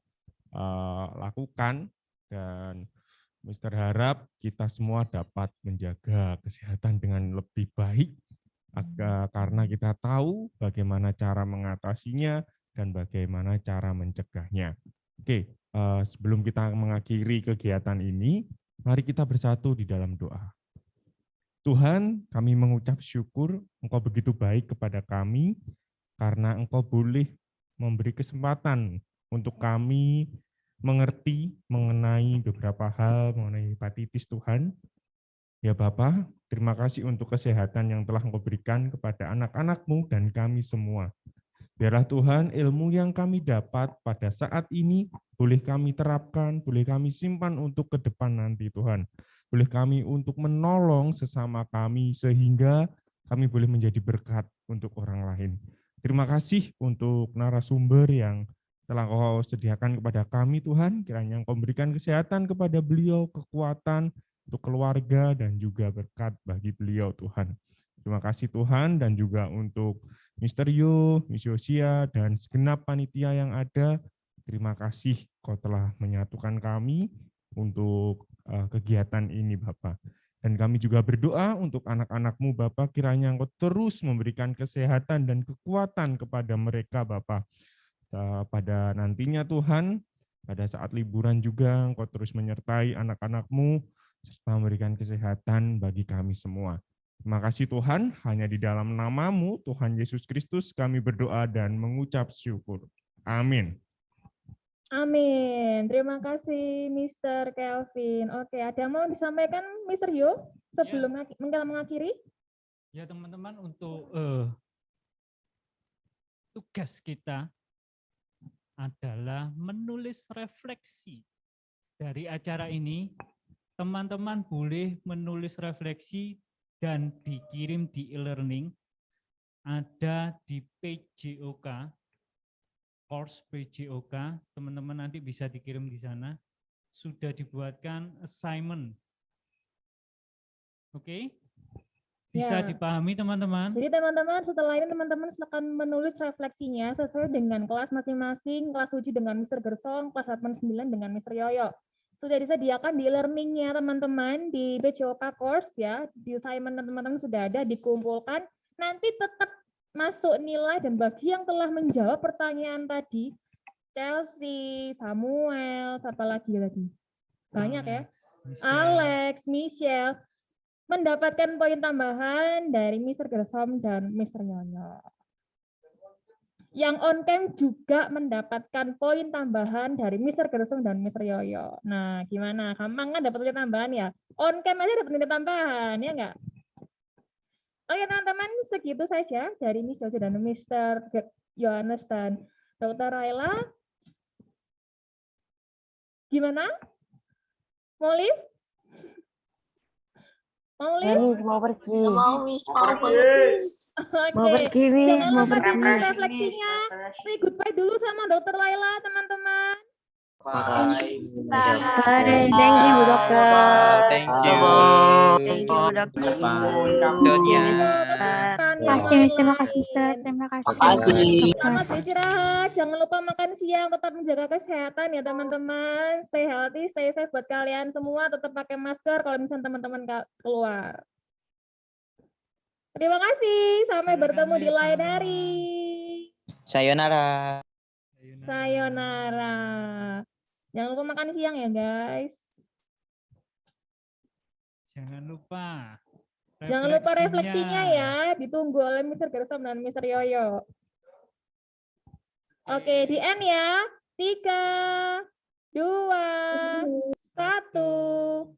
lakukan dan Mister harap kita semua dapat menjaga kesehatan dengan lebih baik karena kita tahu bagaimana cara mengatasinya dan bagaimana cara mencegahnya. Oke, sebelum kita mengakhiri kegiatan ini, mari kita bersatu di dalam doa. Tuhan, kami mengucap syukur Engkau begitu baik kepada kami karena Engkau boleh memberi kesempatan untuk kami mengerti mengenai beberapa hal mengenai hepatitis Tuhan. Ya Bapa, terima kasih untuk kesehatan yang telah Engkau berikan kepada anak-anak-Mu dan kami semua. Biarlah Tuhan ilmu yang kami dapat pada saat ini boleh kami terapkan, boleh kami simpan untuk ke depan nanti Tuhan. Boleh kami untuk menolong sesama kami sehingga kami boleh menjadi berkat untuk orang lain. Terima kasih untuk narasumber yang telah Engkau sediakan kepada kami Tuhan, kiranya Engkau berikan kesehatan kepada beliau, kekuatan untuk keluarga dan juga berkat bagi beliau Tuhan. Terima kasih Tuhan dan juga untuk Mr. Yu, Miss Yosia dan segenap panitia yang ada. Terima kasih Kau telah menyatukan kami untuk kegiatan ini Bapak. Dan kami juga berdoa untuk anak-anak-Mu Bapak, kiranya Engkau terus memberikan kesehatan dan kekuatan kepada mereka Bapak. Pada nantinya Tuhan, pada saat liburan juga Engkau terus menyertai anak-anak-Mu serta memberikan kesehatan bagi kami semua. Terima kasih Tuhan, hanya di dalam nama-Mu Tuhan Yesus Kristus kami berdoa dan mengucap syukur. Amin. Amin. Terima kasih Mr. Kelvin. Oke, ada mau disampaikan Mr. Yu sebelum kita mengakhiri? Ya teman-teman, untuk tugas kita adalah menulis refleksi dari acara ini. Teman-teman boleh menulis refleksi dan dikirim di e-learning, ada di PJOK, course PJOK, teman-teman nanti bisa dikirim di sana, sudah dibuatkan assignment. Oke? Bisa dipahami teman-teman? Jadi teman-teman setelah ini teman-teman silakan menulis refleksinya sesuai dengan kelas masing-masing, kelas 7 dengan Mr. Gersong, kelas 8-9 dengan Mr. Yoyo. Sudah disediakan di learning-nya teman-teman di PJOK course ya, di assignment teman-teman sudah ada dikumpulkan, nanti tetap masuk nilai dan bagi yang telah menjawab pertanyaan tadi, Chelsea, Samuel, siapa lagi? Banyak ya. Alex, Michelle, mendapatkan poin tambahan dari Mr. Gersom dan Mr. Yoyo. Yang on cam juga mendapatkan poin tambahan dari Mr. Gersom dan Mr. Yoyo. Nah, gimana? Gampang kan dapat poin tambahan ya? On cam aja dapat poin tambahan, ya enggak? Oke teman-teman, segitu saja dari Miss Jojo dan Mr. Yohanes dan Dr. Raila. Gimana? Mau live? Mau live? Mau pergi. Mau pergi. Oke. Mau pergi, Jangan mau lupa pergi. di refleksinya. Say goodbye dulu sama Dr. Laila, teman-teman. Thank you, dokter. Thank you. Thank you, dokter. Waktunya. Terima kasih, Mister. Terima kasih, Mister. Terima kasih. Selamat beristirahat. Jangan lupa makan siang. Tetap menjaga kesehatan ya, teman-teman. Stay healthy, stay safe buat kalian semua. Tetap pakai masker kalau misalnya teman-teman keluar. Terima kasih. Sampai bertemu di lain hari. Sayonara. Sayonara. Jangan lupa makan siang ya, guys. Jangan lupa. Jangan lupa refleksinya ya. Ditunggu oleh Mr. Gersom dan Mr. Yoyo. Oke, di end ya. 3, 2, 1.